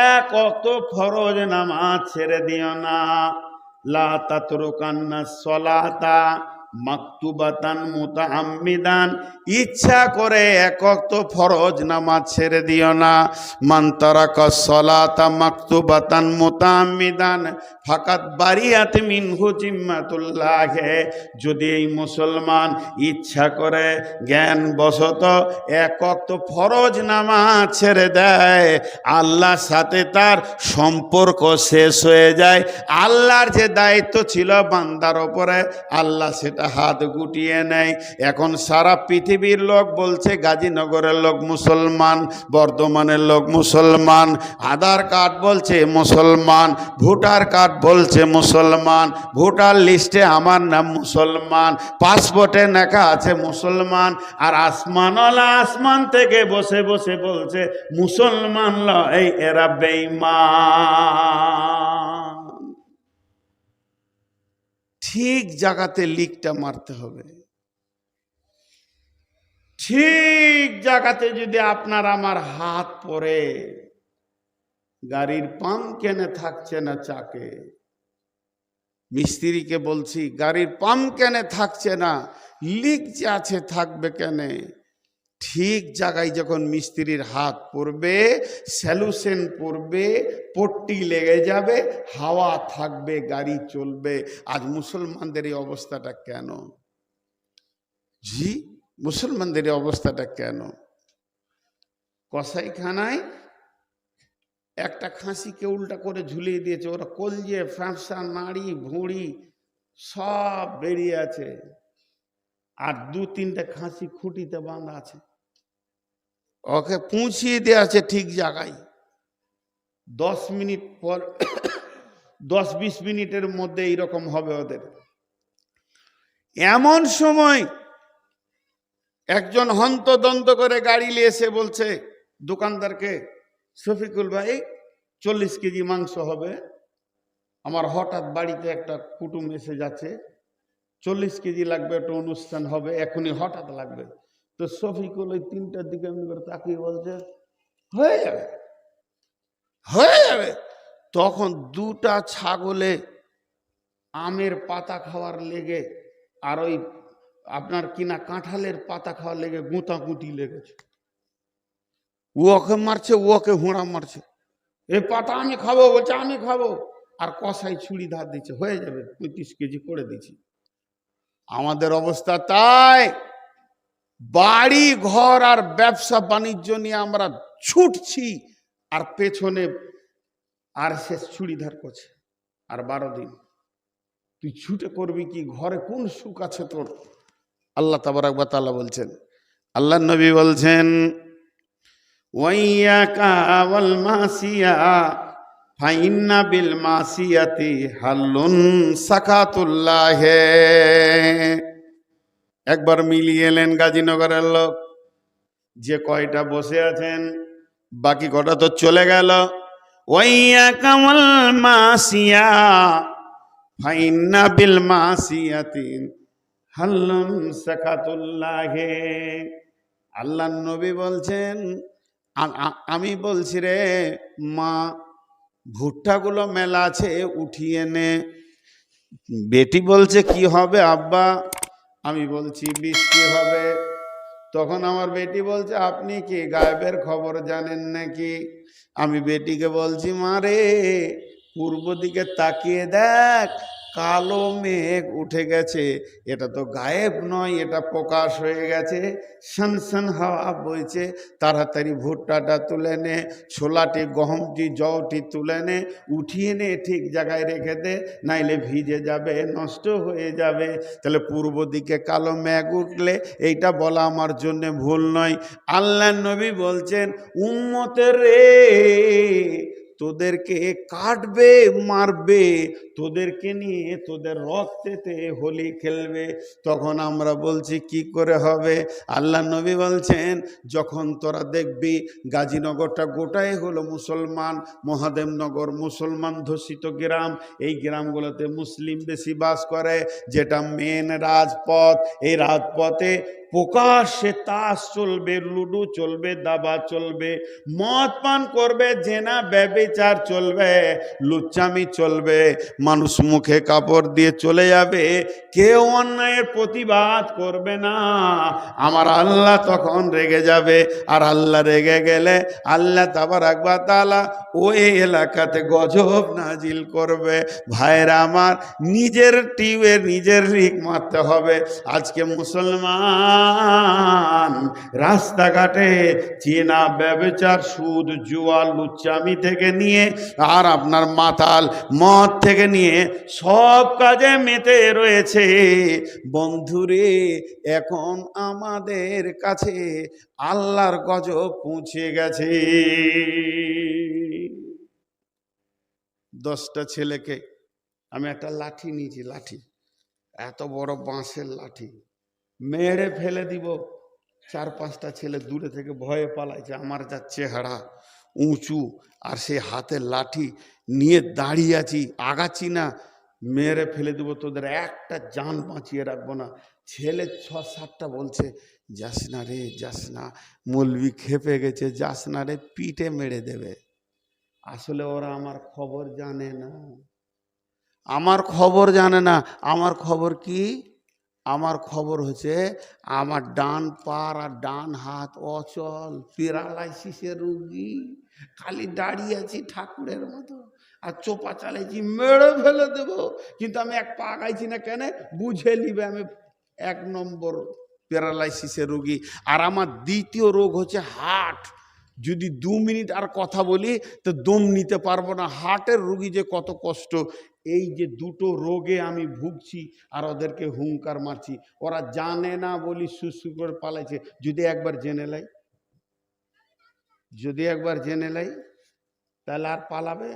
Speaker 1: এক ওয়াক্ত ফরজ নামাজ ছেড়ে দিও না। লা তাতরুকান্না সলাতা মাকতুবাতান মুতাআম্মিদান, ইচ্ছা করে এক ওয়াক্ত ফরজ নামাজ ছেড়ে দিও না। মান তারাকা সলাতা মাকতুবাতান মুতাআম্মিদান ফাকাত বারিয়াত মিনহু জিম্মাতুল্লাহ। যদি এই মুসলমান ইচ্ছা করে জ্ঞান বশত এক ওয়াক্ত ফরজ নামাজ ছেড়ে দেয়, আল্লাহর সাথে তার সম্পর্ক শেষ হয়ে যায়। আল্লাহর যে দায়িত্ব ছিল বান্দার ওপরে, আল্লাহ সেটা হাত গুটিয়ে নেয়। এখন সারা পৃথিবীর লোক বলছে গাজীনগরের লোক মুসলমান, বর্ধমানের লোক মুসলমান, আধার কার্ড বলছে মুসলমান, ভোটার কার্ড বলছে মুসলমান, ভোটার লিস্টে আমার নাম মুসলমান, পাসপোর্টে লেখা আছে মুসলমান, আর আসমানওয়ালা আসমান থেকে বসে বসে বলছে মুসলমান লয়, এরা বেঈমান। ঠিক জায়গাতে লিকটা মারতে হবে। ঠিক জায়গাতে যদি আপনার আমার হাত পড়ে, গাড়ির পাম্প কেনে থাকছে না চাকে, মিস্ত্রিকে বলছি গাড়ির পাম্প কেনে থাকছে না, লিক যে আছে থাকবে কেনে। ঠিক জায়গায় যখন মিস্ত্রির হাত পড়বে, সলিউশন পড়বে, পট্টি লেগে যাবে, হাওয়া থাকবে, গাড়ি চলবে। আজ মুসলমানদের এই অবস্থাটা কেন? জি, মুসলমানদের এই অবস্থাটা কেন? কসাইখানায় একটা খাসিকে উল্টা করে ঝুলিয়ে দিয়েছে, ওরা কলজে ফ্যাঁসা নাড়ি ভুঁড়ি সব বেরিয়ে আছে, আর 2-3টে খাসি খুঁটিতে বাঁধা আছে। ওকে পৌঁছিয়ে দেওয়া আছে ঠিক জায়গায়। 10 মিনিট পর 10-20 মিনিটের মধ্যে এইরকম হবে ওদের। এমন সময় একজন হন্তদন্ত করে গাড়ি নিয়ে এসে বলছে দোকানদারকে, শফিকুল ভাই 40 কেজি মাংস হবে, আমার হঠাৎ বাড়িতে একটা কুটুম এসে যাচ্ছে, 40 কেজি লাগবে, একটা অনুষ্ঠান হবে, এখনই হঠাৎ লাগবে। তো শফিকুল ওই 3টার দিকে এমনি করে তাকিয়ে বলছে হয়ে যাবে, হয়ে যাবে। তখন 2টা ছাগলে আমের পাতা খাওয়ার লেগে আর ওই আপনার কিনা কাঁঠালের পাতা খাওয়ার লেগে গুঁতাগুঁতি লেগেছে। ওকে মারছে, ওকে হুঁড়া মারছে, এই পাতা আমি খাবো বলছে, আমি খাবো। আর কষাই ছুরি ধার দিচ্ছে, হয়ে যাবে, 35 কেজি করে দিচ্ছি। আমাদের অবস্থা তাই। বাড়ি ঘর আর ব্যবসা বাণিজ্য নিয়ে আমরা ছুটছি, আর পেছনে আর সে ছুরি ধার করছে। আর 12 দিন তুই ছুটে করবি কি? ঘরে কোন সুখ আছে তোর? আল্লাহ তাবারক ওয়া তাআলা বলছেন, আল্লাহ নবী বলছেন ওয়াইয়াকা ওয়াল মাসিয়া ফাইন্না বিল মাসিয়াতি হাল্লুন সাকাতুল্লাহ। একবার মিলিয়ে এলেন গাজীনগরের লোক, যে কয়টা বসে আছেন বাকি কটা তো চলে গেল। ওয়াইয়াকা ওয়াল মাসিয়া ফাইন্না বিল মাসিয়াতি হাল্লুন সাকাতুল্লাহ। আল্লাহ নবী বলছেন আমি বলছি রে মা, ভুট্টাগুলো মেলা আছে উঠিয়ে নে। বেটি বলছে কি হবে আব্বা? আমি বলছি বৃষ্টি হবে। তখন আমার বেটি বলছে আপনি কি গায়েবের খবর জানেন নাকি? আমি বেটিকে বলছি মা রে, পূর্ব দিকে তাকিয়ে দেখ, কালো মেঘ উঠে গেছে, এটা তো গায়েব নয়, এটা প্রকাশ হয়ে গেছে। সনসন হাওয়া বইছে, তাড়াতাড়ি ভুট্টাটা তুলে নে, ছোলাটি গহমটি জওটি তুলে নে, উঠিয়ে নে, ঠিক জায়গায় রেখে দে, নাইলে ভিজে যাবে, নষ্ট হয়ে যাবে। তাহলে পূর্ব দিকে কালো মেঘ উঠলে এইটা বলা আমার জন্য ভুল নয়। আল্লাহ নবী বলছেন, উম্মতের রে, তোদেরকে কাটবে, মারবে, তোদেরকে নিয়ে তোদের রক্তেতে হোলি খেলবে। তখন আমরা বলছি কি করে হবে? আল্লাহ নবী বলছেন, যখন তোরা দেখবি গাজীনগরটা গোটাই হলো মুসলমান, মহাদেবনগর মুসলমান ধর্ষিত গ্রাম, এই গ্রামগুলোতে মুসলিম বেশি বাস করে, যেটা মেন রাজপথ, এই রাজপথে প্রকাশ্যে তাস চলবে, লুডু চলবে, দাবা চলবে, মদ পান করবে, জেনা ব্যভিচার চলবে, লুচ্চামি চলবে, মানুষ মুখে কাপড় দিয়ে চলে যাবে, কেউ অন্যায়ের প্রতিবাদ করবে না। আমার আল্লাহ তখন রেগে যাবে, আর আল্লাহ রেগে গেলে আল্লাহ তাবারক ওয়া তাআলা ওই এলাকাতে গজব নাজিল করবে। ভাইরা আমার, নিজের টিউবে নিজের রিক মারতে হবে। আজকে মুসলমান রাস্তাঘাটে চেনা ব্যভিচার, সুদ, জুয়া, লুচ্চামি থেকে নিয়ে আর আপনার মাতাল মদ থেকে নিয়ে সব কাজে মেতে রয়েছে। বন্ধুরে, এখন আমাদের কাছে আল্লাহর গজব পৌঁছে গেছে। 10টা ছেলেকে আমি একটা লাঠি নিয়েছি, লাঠি, এত বড় বাঁশের লাঠি, মেরে ফেলে দিব। 4-5টা ছেলে দূরে থেকে ভয়ে পালাইছে, আমার যা চেহারা উঁচু, আর সে হাতে লাঠি নিয়ে দাঁড়িয়ে আছি, আগাচ্ছি না, মেরে ফেলে দেবো, তোদের একটা জান বাঁচিয়ে রাখবো না। ছেলে 6-7টা বলছে, যাস না রে, যাস না, মৌলবি খেপে গেছে, যাস না রে, পিঠে মেরে দেবে। আসলে ওরা আমার খবর জানে না, আমার খবর জানে না। আমার খবর কি? আমার খবর হচ্ছে আমার ডান পার আর ডান হাত অচল, প্যারালাইসিসের রোগী, খালি দাঁড়িয়ে আছি ঠাকুরের মতো, আর চোপা চালাইছি, মেরে ফেলে দেব, কিন্তু আমি এক পা আগাইছি না। কেন? বুঝে নিবে আমি 1 নম্বর প্যারালাইসিসের রোগী। আর আমার দ্বিতীয় রোগ হচ্ছে হার্ট। যদি 2 মিনিট আর কথা বলি তো দম নিতে পারবো না। হার্টের রোগী যে কত কষ্ট, এই যে দুটো রোগে আমি ভুগছি, আর ওদেরকে হুঙ্কার মারছি, ওরা জানে না বলি সুসু করে পালাইছে। যদি একবার জেনে লাই, যদি একবার জেনে লাই, তাহলে আর পালাবে?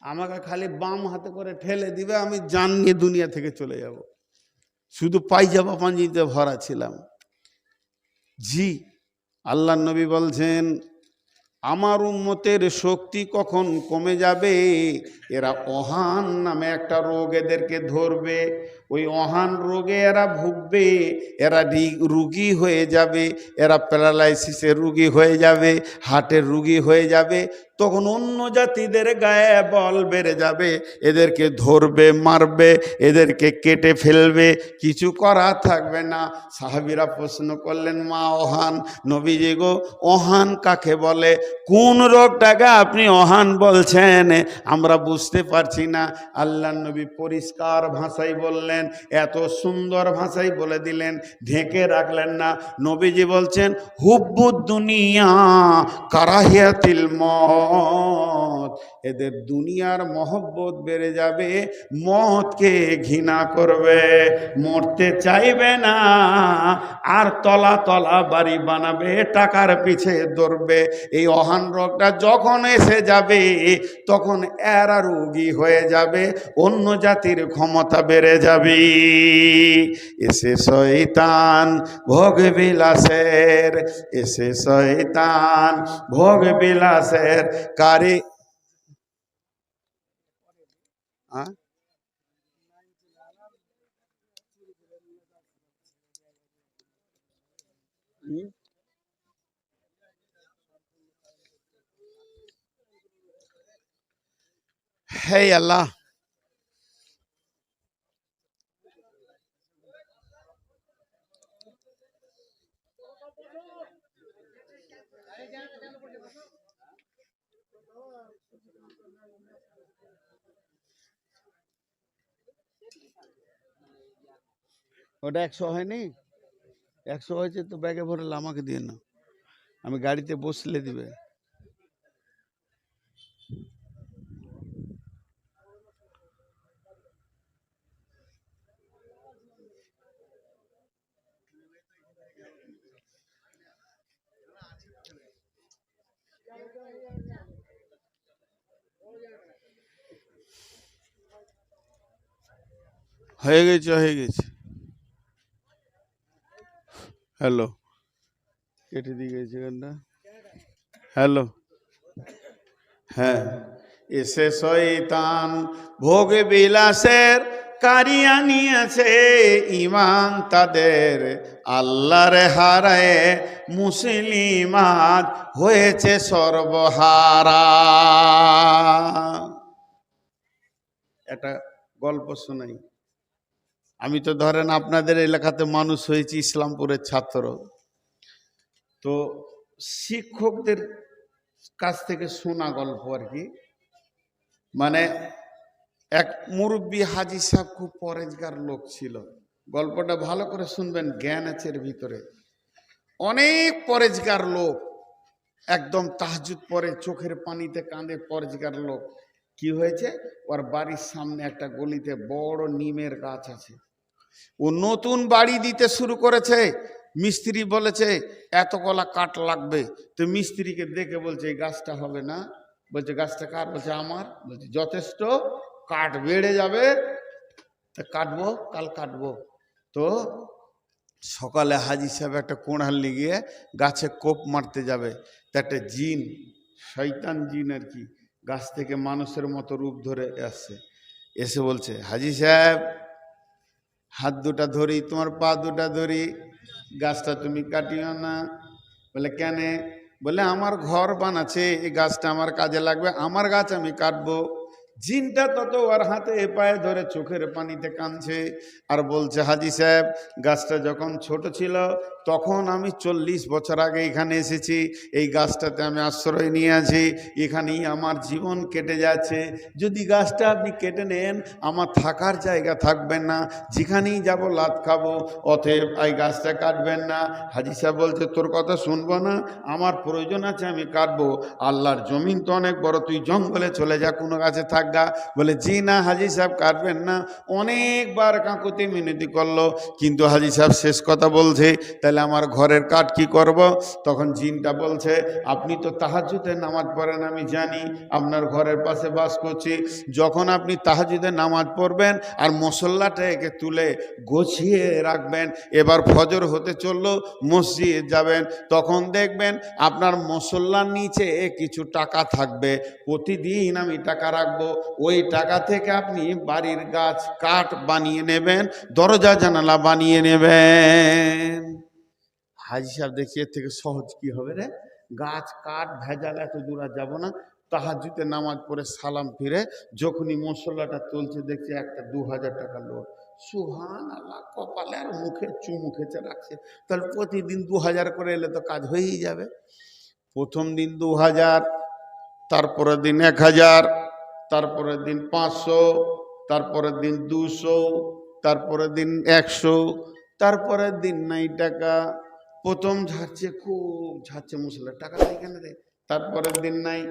Speaker 1: আমাকে খালি বাম হাতে করে ঠেলে দিবে, আমি জান নিয়ে দুনিয়া থেকে চলে যাব। শুধু পায়জামা পাঞ্জিতে ভরা ছিলাম। জি, আল্লাহ নবী বলছেন, আমার উম্মতের শক্তি কখন কমে যাবে? এরা ওহান নামে একটা রোগ এদেরকে ধরবে, ওই ওহান রোগে এরা ভুগবে, এরা রুগী হয়ে যাবে, এরা প্যারালাইসিসের রুগী হয়ে যাবে, হার্টের রুগী হয়ে যাবে। তখন অন্য জাতিদের গায়ে বল বেড়ে যাবে, এদেরকে ধরবে, মারবে, এদেরকে কেটে ফেলবে, কিছু করা থাকবে না। সাহাবীরা প্রশ্ন করলেন, মা ওহান, নবীজি গো, ওহান কাকে বলে? কোন রোগটাকে আপনি ওহান বলছেন? আমরা বুঝতে পারছি না। আল্লাহ নবী পরিষ্কার ভাষায় বললেন, এত সুন্দর ভাষায় বলে দিলেন, ঢেকে রাখলেন না। নবীজি বলছেন, হুব্বুদ দুনিয়া কারাহিয়াতিল মত, এদের দুনিয়ার মহব্বত বেড়ে যাবে, মতকে ঘৃণা করবে, মরতে চাইবে না, আর তলা তলা বাড়ি বানাবে, টাকার পিছে দৌড়বে। এই ওহান রোগটা যখন এসে যাবে, তখন এরা রোগী হয়ে যাবে, অন্য জাতির ক্ষমতা বেড়ে যাবে। এসে শয়তান ভোগ বিলাসের, এসে শয়তান ভোগ বিলাসের কারি। হে আল্লাহ, ওটা 100 হয়নি? 100 হয়েছে তো ব্যাগে ভরে আমাকে দিয়ে না, আমি গাড়িতে বসলে দিবে। হয়ে গেছে, হয়ে গেছে। হ্যালো, কেটে দিয়ে গেছে গানটা। হ্যালো, হ্যাঁ। এসে শয়তান ভোগ বিলাসের কারিয়া নিয়েছে ইমান তাদের, আল্লাহর হারায় মুসলিমাত হয়েছে সর্বহারা। একটা গল্প শোনাই। আমি তো ধরেন আপনাদের এলাকাতে মানুষ হয়েছি, ইসলামপুরের ছাত্র, তো শিক্ষকদের কাছ থেকে শোনা গল্প আর কি। মানে এক মুরব্বী হাজি সাহেব খুব পরেজগার লোক ছিল। গল্পটা ভালো করে শুনবেন, জ্ঞান আছে এর ভিতরে। অনেক পরেজগার লোক, একদম তাহাজ্জুদ পরে চোখের পানিতে কাঁদে পরেজগার লোক। কি হয়েছে, ওর বাড়ির সামনে একটা গলিতে বড় নিমের গাছ আছে। ও নতুন বাড়ি দিতে শুরু করেছে। মিস্ত্রি বলেছে এত কলা কাঠ লাগবে, তো মিস্ত্রিকে দেখে বলছে এই গাছটা হবে না। বলছে গাছটা কার? বলছে আমার। বলছে যথেষ্ট, কাঠ বেড়ে যাবে, তা কাটবো, কাল কাটবো। তো সকালে হাজি সাহেব একটা কোড়াল নিয়ে গাছে কোপ মারতে যাবে, তা একটা জিন, শয়তান জিন আর কি, গাছ থেকে মানুষের মতো রূপ ধরে আসছে। এসে বলছে হাজি সাহেব হাত দুটা ধরি, তোমার পা দুটা ধরি, গাছটা তুমি কাটিও না। বলে কেন? বলে আমার ঘর বানাচ্ছে, এই গাছটা আমার কাজে লাগবে, আমার গাছ আমি কাটবো। জিনটা তত ওর হাতে পায়ে ধরে চোখের পানিতে কাঁদছে আর বলছে হাজি সাহেব গাছটা যখন ছোট ছিল তখন আমি 40 বছর আগে এখানে এসেছি, এই গাছটাতে আমি আশ্রয় নিয়ে আছি, এখানেই আমার জীবন কেটে যাচ্ছে। যদি গাছটা আপনি কেটে নেন আমার থাকার জায়গা থাকবে না, যেখানেই যাব লাত খাবো, অতএব এই গাছটা কাটবেন না। হাজি সাহেব বলছে তোর কথা শুনবো না, আমার প্রয়োজন আছে আমি কাটবো, আল্লাহর জমিন তো অনেক বড়, তুই জঙ্গলে চলে যা, কোনো গাছে থাকগা। বলে জি না হাজি সাহেব কাটবেন না। অনেকবার কাকুতি মিনতি করলো, কিন্তু হাজি সাহেব শেষ কথা বলছে তাহলে আমার ঘরের কাঠ কি করব? তখন জিনটা বলছে আপনি তো তাহাজ্জুদের নামাজ পড়েন, আমি জানি, আপনার ঘরের পাশে বাস করছি। যখন আপনি তাহাজ্জুদের নামাজ পড়বেন আর মুসল্লাটাকে তুলে গোছিয়ে রাখবেন, এবার ফজর হতে চললো, মসজিদ যাবেন, তখন দেখবেন আপনার মুসল্লার নিচে কিছু টাকা থাকবে, প্রতিদিন আমি টাকা রাখবো, ওই টাকা থেকে আপনি বাড়ির গাছ কাঠ বানিয়ে নেবেন, দরজা জানালা বানিয়ে নেবেন। হাজি সাহেব দেখি এর থেকে সহজ কি হবে রে, গাছ কাঠ ভেজাল, এত দূর আর যাবো না। তাহাজ্জুদের নামাজ পড়ে সালাম ফিরে যখনই মশলাটা তুলছে দেখছে একটা 2000 টাকা নোট। সুবহানাল্লাহ, কপালে আর মুখে চুমু খেতে রাখছে। তাহলে প্রতিদিন 2000 করে এলে তো কাজ হয়েই যাবে। প্রথম দিন 2000, তারপরের দিন 1000, তারপরের দিন 500, তারপরের দিন 200, তারপরের দিন 100, তারপরের দিন নাই টাকা। প্রথম ঝাড়ছে, খুব ঝাড়ছে মশলা, টাকা নাই কেন রে? তারপরের দিন নাই,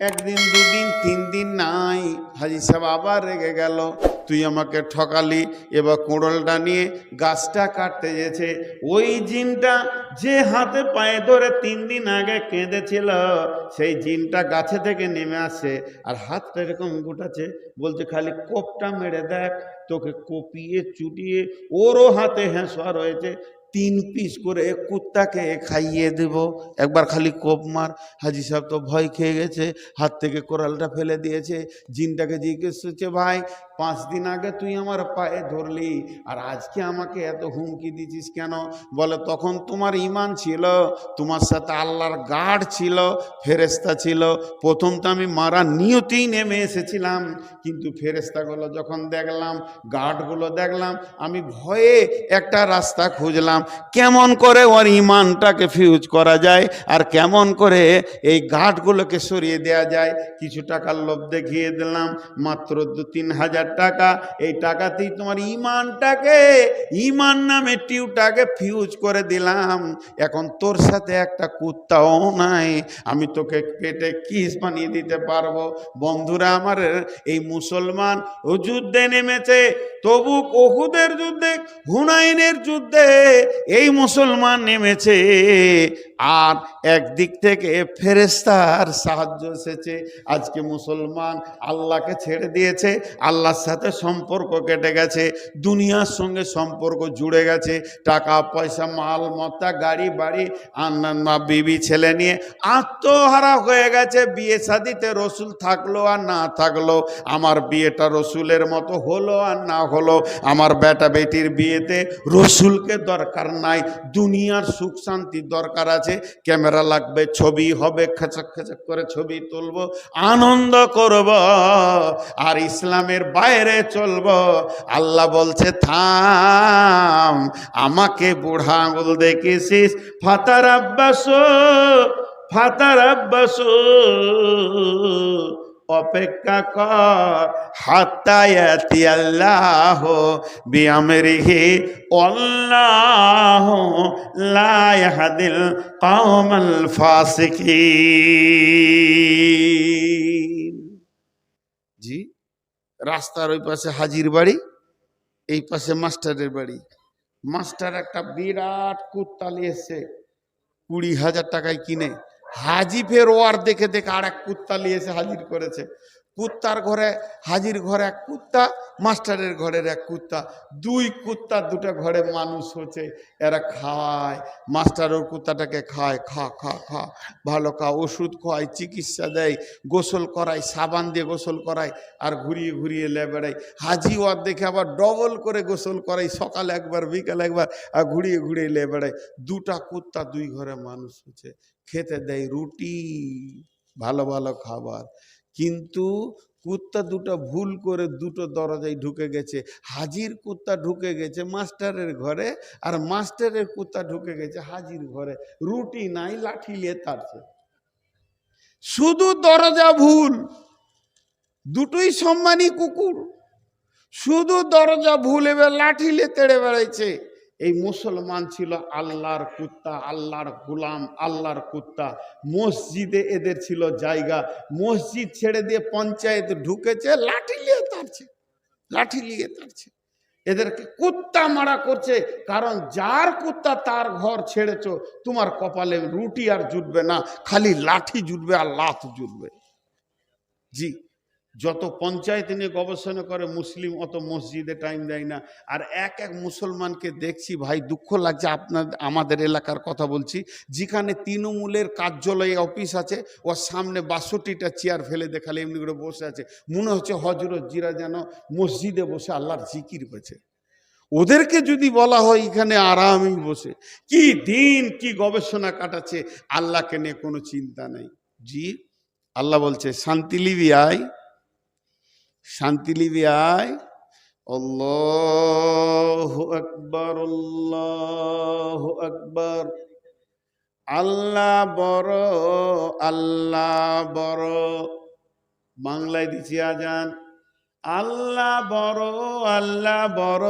Speaker 1: একদিন, দুদিন, 3 দিন নাই। হাজি সাহেব আবার রেগে গেল, তুই আমাকে ঠকালি। এবার কোড়লটা নিয়ে গাছটা কাটতে গেছে। ওই জিনটা যে হাতে পায়ে ধরে 3 দিন আগে কেঁদেছিল, সেই জিনটা গাছে থেকে নেমে আসে আর হাতটা এরকম গোটাচ্ছে, বলছে খালি কোপটা মেরে দেখ, তোকে কপিয়ে চুটিয়ে ওরও হাতে হেঁসা রয়েছে, 3 পিস করে কুত্তাকে খাইয়ে দেব, একবার খালি কোপ মার। হাজি সাহেব তো ভয় খেয়ে গেছে, হাত থেকে কোরালটা ফেলে দিয়েছে। জিনটাকে জিজ্ঞেস করছে ভাই 5 দিন আগে তুই আমার পায়ে ধরলি আর আজকে আমাকে এত হুমকি দিছিস কেন? বলে তখন তোমার ঈমান ছিল, তোমার সাথে আল্লাহর গার্ড ছিল, ফেরেশতা ছিল। প্রথম তো আমি মারা নিয়তেই নেমে এসেছিলাম, কিন্তু ফেরেশতাগুলো যখন দেখলাম, গার্ডগুলো দেখলাম, আমি ভয়ে একটা রাস্তা খুঁজলাম কেমন করে ওর ঈমানটাকে ফিউজ করা যায় আর কেমন করে এই গার্ডগুলোকে সরিয়ে দেওয়া যায়। কিছু টাকার লোভ দেখিয়ে দিলাম, মাত্র 2-3 হাজার 20,000 টাকা, এই টাকাতেই তোমার ইমান নামে টিউটাকে ফিউজ করে দিলাম। এখন তোর সাথে একটা কুত্তাও নাই, আমি তোকে পেটে কিস বানিয়ে দিতে পারবো। বন্ধুরা আমার, এই মুসলমান ও যুদ্ধে নেমেছে, তবুক, উহুদের যুদ্ধে, হুনাইনের যুদ্ধে এই মুসলমান নেমেছে। আর একদিক থেকে ফেরেশতার সাহায্য এসেছে। আজকে মুসলমান আল্লাহকে ছেড়ে দিয়েছে, আল্লাহর সাথে সম্পর্ক কেটে গেছে, দুনিয়ার সঙ্গে সম্পর্ক জুড়ে গেছে। টাকা পয়সা, মাল মত্তা, গাড়ি বাড়ি, আন্না বিবি ছেলে নিয়ে আত্মহারা হয়ে গেছে। বিয়ে শাদিতে রসুল থাকলো আর না থাকলো, আমার বিয়েটা রসুলের মতো হলো আর না হলো, আমার বেটা বেটির বিয়েতে রসুলকে দরকার নাই, দুনিয়ার সুখ শান্তির দরকার আছে। ক্যামেরা লাগবে, ছবি হবে, খেচক খেচক করে ছবি তুলব, আনন্দ করব, আর ইসলামের বাইরে চলব। আল্লাহ বলছে থাম, আমাকে বুড়া আঙুল দেখেছিস, ফাতার আব্বাস, ফাতার আব্বাস, অপেক্ষা কর, হাত্তা ইয়াতি আল্লাহ বিআমরিহি, আল্লাহু লা ইয়াহদিল কওমাল ফাসিকিন। জি, রাস্তার ওই পাশে হাজির বাড়ি, এই পাশে মাস্টারের বাড়ি। মাস্টার একটা বিরাট কুত্তা নিয়ে এসছে, 20,000 টাকায় কিনে। হাজি ফের ওয়ার দেখে দেখে আর এক কুত্তা নিয়ে এসে হাজির করেছে। কুত্তার ঘরে, হাজির ঘরে এক কুত্তা, মাস্টারের ঘরের এক কুত্তা, দুই কুত্তা দুটো ঘরে মানুষ হচ্ছে। এরা খায়, মাস্টার ওর কুত্তাটাকে খায়, খা খা খা, ভালো খা, ওষুধ খায়, চিকিৎসা দেয়, গোসল করায়, সাবান দিয়ে গোসল করায়, আর ঘুরিয়ে ঘুরিয়ে লে বেড়ায়। হাজি ওয়ার দেখে আবার ডবল করে গোসল করাই, সকালে একবার বিকালে একবার, আর ঘুরিয়ে ঘুরিয়ে লে বেড়ায়। দুটা কুত্তা দুই ঘরে মানুষ হচ্ছে, খেতে দেয় রুটি, ভালো ভালো খাবার। কিন্তু কুত্তা দুটো ভুল করে দুটো দরজায় ঢুকে গেছে। হাজির কুত্তা ঢুকে গেছে মাস্টারের ঘরে, আর মাস্টারের কুত্তা ঢুকে গেছে হাজির ঘরে। রুটি নাই, লাঠি নিয়ে তাড়ছে। শুধু দরজা ভুল, দুটোই সম্মানী কুকুর, শুধু দরজা ভুল, এবার লাঠি নিয়ে তেড়ে বেড়াইছে। এই মুসলমান ছিল আল্লাহর কুত্তা, আল্লাহর গোলাম, আল্লাহর কুত্তা। মসজিদে এদের ছিল জায়গা, মসজিদ ছেড়ে দিয়ে পঞ্চায়েত ঢুকেছে, লাঠি নিয়ে তাড়ছে, লাঠি নিয়ে তাড়ছে। এদেরকে কুত্তা মারা করছে, কারণ যার কুত্তা তার ঘর ছেড়েছ, তোমার কপালে রুটি আর জুটবে না, খালি লাঠি জুটবে আর লাত জুটবে। জি, যত পঞ্চায়েত নিয়ে গবেষণা করে মুসলিম, অত মসজিদে টাইম দেয় না। আর এক এক মুসলমানকে দেখছি ভাই, দুঃখ লাগছে। আমাদের এলাকার কথা বলছি, যেখানে তৃণমূলের কার্যালয়ে অফিস আছে, ওর সামনে 62টা চেয়ার ফেলে দেখালে এমনি করে বসে আছে, মনে হচ্ছে হজরত জিরা যেন মসজিদে বসে আল্লাহর জিকির করছে। ওদেরকে যদি বলা হয় এখানে আরামই বসে, কি দিন কি গবেষণা কাটাচ্ছে, আল্লাহকে নিয়ে কোনো চিন্তা নাই। জি, আল্লাহ বলছে শান্তি লিবি আয়, শান্তি লিবি আয়। আল্লাহু আকবার, আল্লাহু আকবার। আল্লাহ বড়, আল্লাহ বড়। বাংলায় দিছি আজান, আল্লাহ বড়, আল্লাহ বড়।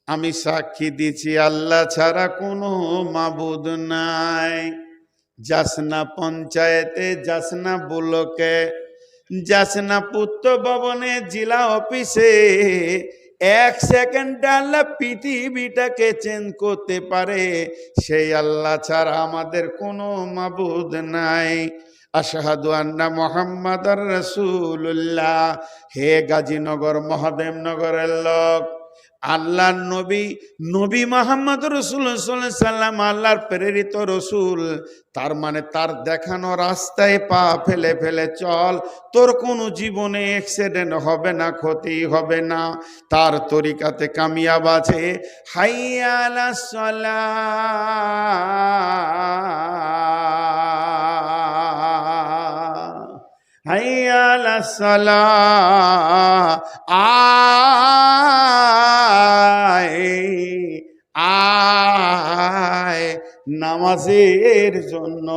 Speaker 1: আমি সাক্ষী দিচ্ছি আল্লাহ ছাড়া কোনো মাবুদ নাই। যাসনা পঞ্চায়েতে, যাসনা ব্লকে, যাসনা পূর্ত ভবনে, জেলা অফিসে, এক সেকেন্ড আল্লাহ পৃথিবীটাকে চেঞ্জ করতে পারে, সেই আল্লাহ ছাড়া আমাদের কোনো মাবুদ নাই। আশহাদু আন্না মুহাম্মাদার রাসূলুল্লাহ। হে গাজীনগর মহাদেবনগরের লোক, আল্লাহর নবী, নবী মুহাম্মদ রাসূলুল্লাহ সাল্লাল্লাহু আলাইহি সাল্লাম আল্লাহর প্রেরিত রসুল। তার মানে তার দেখানো রাস্তায় পা ফেলে ফেলে চল, তোর কোনো জীবনে অ্যাক্সিডেন্ট হবে না, ক্ষতি হবে না। তার তরিকাতে কামিয়াব আছে। হাইয়া আলাস সালাহ, হাইয়া আলাস সালাহ, আয় আয়, নামাজের জন্য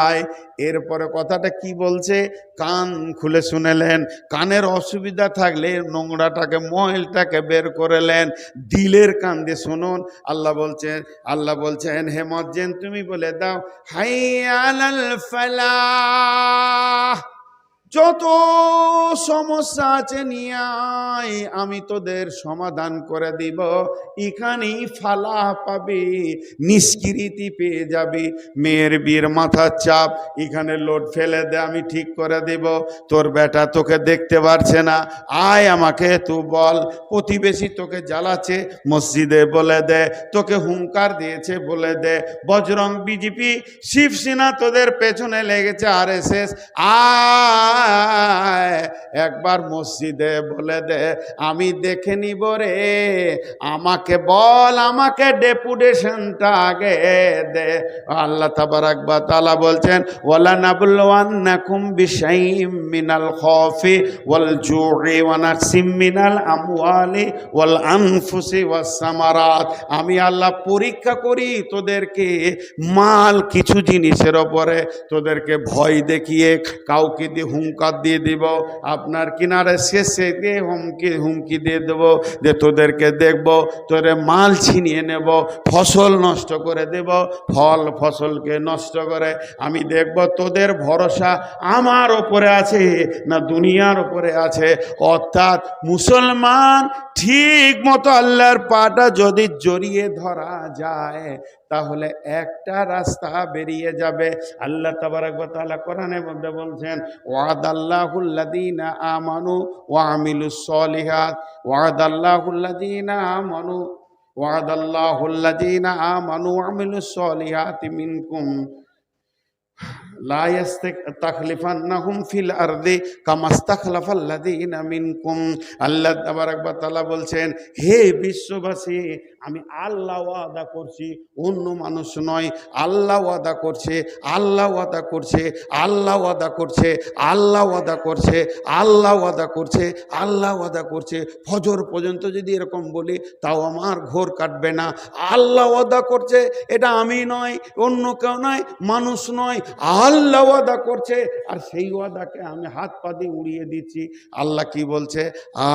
Speaker 1: আয়। এরপরে কথাটা কি বলছে, কান খুলে শুনেলেন। কানের অসুবিধা থাকলে নোংরাটাকে ময়লটাকে বের করেলেন, দিলের কান দিয়ে শুনুন। আল্লাহ বলছেন হে মুয়াজ্জিন তুমি বলে দাও হাইয়া আলাল ফালাহ, যত সমস্যা আছে নিয়ে আয়, আমি তোদের সমাধান করে দিব। এখানেই ফালাহ পাবি, নিষ্কৃতি পেয়ে যাবি। মেয়ের বিয়ের মাথার চাপ এখানে লোড ফেলে দে, আমি ঠিক করে দিব। তোর বেটা তোকে দেখতে পারছে না, আয় আমাকে তুই বল। প্রতিবেশী তোকে জ্বালাচ্ছে, মসজিদে বলে দে। তোকে হুঙ্কার দিয়েছে, বলে দে। বজরং, বিজেপি, শিবসেনা তোদের পেছনে লেগেছে, RSS, একবার মসজিদে বলে দে, আমি দেখে নিব রে। আমাকে বল, আমাকে ডেপুটেশনটা আগে দে। আল্লাহ তাবারাক ওয়া তাআলা বলছেন ওয়ালা নাবলুওয়ান্নাকুম বিশাইইম মিনাল খাউফি ওয়াল জু'i ওয়া নাকসিম মিনাল আমওয়ালি ওয়াল আনফুসি ওয়াস সামারাত। আমি আল্লাহ পরীক্ষা করি তোদেরকে মাল কিছু জিনিসের ওপরে, তোদেরকে ভয় দেখিয়ে কাউকে দিয়ে হুঙ্কার দিয়ে দিব, আপনার কিনারে শেষে দিয়ে হুমকি দিয়ে দেব যে তোদেরকে দেখব, তোরে মাল ছিনিয়ে নেব, ফসল নষ্ট করে দেব, ফসলকে নষ্ট করে আমি দেখব তোদের ভরসা আমার ওপরে আছে না দুনিয়ার ওপরে আছে। অর্থাৎ মুসলমান ঠিক মতো আল্লাহর পাটা যদি জড়িয়ে ধরা যায় তাহলে একটা রাস্তা বেরিয়ে যাবে। আল্লাহ তাবারাক ওয়া তাআলা কোরআনের মধ্যে বলছেন ওয়াদাল্লাহুল্লাযীনা আমানু ওয়া আমিলুস সলিহাত, ওয়াদাল্লাহুল্লাযীনা আমানু ওয়া আমিলুস সলিহাতি মিনকুম লা ইস্তাখলিফান্নাহুম ফিল আরদি কামা ইস্তাখলাফাল্লাযীনা মিনকুম। আল্লাহ তাবারাক ওয়া তাআলা বলছেন হে বিশ্ববাসী, আমি আল্লাহ ওয়াদা করছি, অন্য মানুষ নয়। আল্লাহ ওয়াদা করছে, আল্লাহ ওয়াদা করছে, আল্লাহ ওয়াদা করছে, আল্লাহ ওয়াদা করছে, আল্লাহ ওয়াদা করছে, আল্লাহ ওয়াদা করছে। ফজর পর্যন্ত যদি এরকম বলি তাও আমার ঘোর কাটবে না। আল্লাহ ওয়াদা করছে, এটা আমি নয়, অন্য কেউ নয়, মানুষ নয়, আল্লাহ ওয়াদা করছে। আর সেই ওয়াদাকে আমি হাত পা দিয়ে উড়িয়ে দিচ্ছি। আল্লাহ কি বলছে,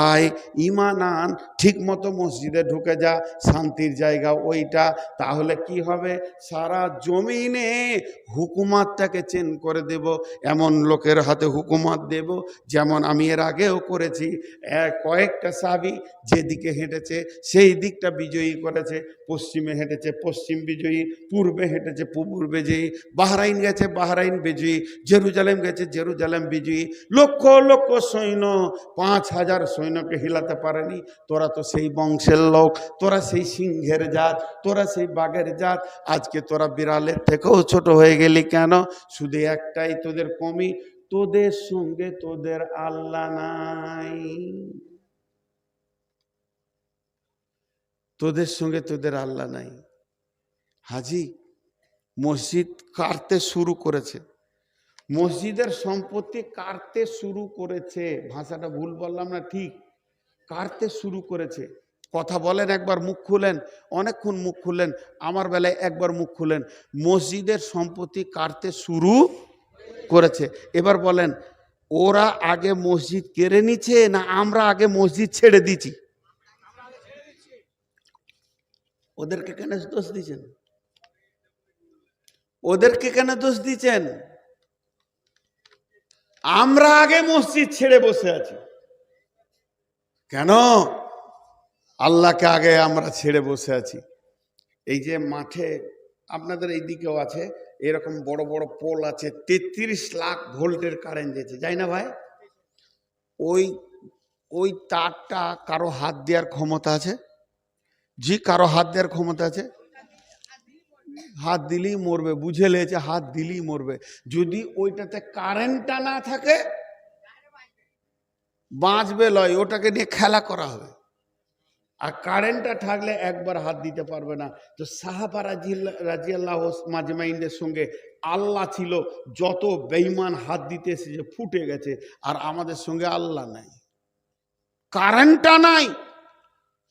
Speaker 1: আয় ঈমান আন, ঠিক মতো মসজিদে ঢুকে যা, শান্তির জায়গা ওইটা। তাহলে কি হবে, সারা জমিনে হুকুমাতটাকে চেঞ্জ করে দেব, এমন লোকের হাতে হুকুমাত দেব যেমন আমি এর আগেও করেছি। কয়েকটা সাহাবী যেদিকে হেঁটেছে সেই দিকটা বিজয়ী করেছে, পশ্চিমে হেঁটেছে পশ্চিম বিজয়ী, পূর্বে হেঁটেছে পূর্ব বিজয়ী, বাহরাইন গেছে বাহরাইন বিজয়ী, জেরুজালেম গেছে জেরুজালেম বিজয়ী। লক্ষ লক্ষ সৈন্য, 5000 সৈন্যকে হিলাতে পারেনি। তোরা তো সেই বংশের লোক, তোরা সেই সিংহের জাত, তোরা সেই বাঘের জাত। আজকে তোরা বিড়ালের থেকেও ছোট হয়ে গেলি কেন? শুধু একটাই তোদের কমি, তোদের সঙ্গে তোদের আল্লাহ নাই। তোদের সঙ্গে তোদের আল্লাহ নাই। হাজি মসজিদ কাটতে শুরু করেছে, মসজিদের সম্পত্তি কাটতে শুরু করেছে। ভাষাটা ভুল বললাম না? ঠিক, কাটতে শুরু করেছে। কথা বলেন, একবার মুখ খুলেন, অনেকক্ষণ মুখ খুললেন, আমার বেলায় একবার মুখ খুলেন। মসজিদের সম্পত্তি কাটতে শুরু করেছে। এবার বলেন, ওরা আগে মসজিদ কেড়ে নিচ্ছে না আমরা আগে মসজিদ ছেড়ে দিচ্ছি? ওদেরকে কেন দোষ দিচ্ছেন? ওদেরকে কেন দোষ দিচ্ছেন? আমরা আগে মসজিদ ছেড়ে বসে আছি কেন? আল্লাহকে আগে আমরা ছেড়ে বসে আছি। এই যে মাঠে আপনাদের এই দিকেও আছে, এরকম বড় বড় পোল আছে, 33 লাখ ভোল্টের কারেন্ট যেছে, যাই না ভাই? ওই তারটা কারো হাত দেওয়ার ক্ষমতা আছে? জি, কারো হাত দেওয়ার ক্ষমতা আছে? হাত দিলেই মরবে, বুঝে লেছে, হাত দিলেই মরবে। যদি ওইটাতে কারেন্টটা না থাকে বাঁচবে লয়, ওটাকে নিয়ে খেলা করা হবে। আর কারেন্টটা থাকলে একবার হাত দিতে পারবে না। তো সাহাবা রাদিয়াল্লাহু মাজমাইনদের সঙ্গে আল্লাহ ছিল, যত বেঈমান হাত দিতে এসেছে ফুটে গেছে। আর আমাদের সঙ্গে আল্লাহ নাই, কারেন্টটা নাই,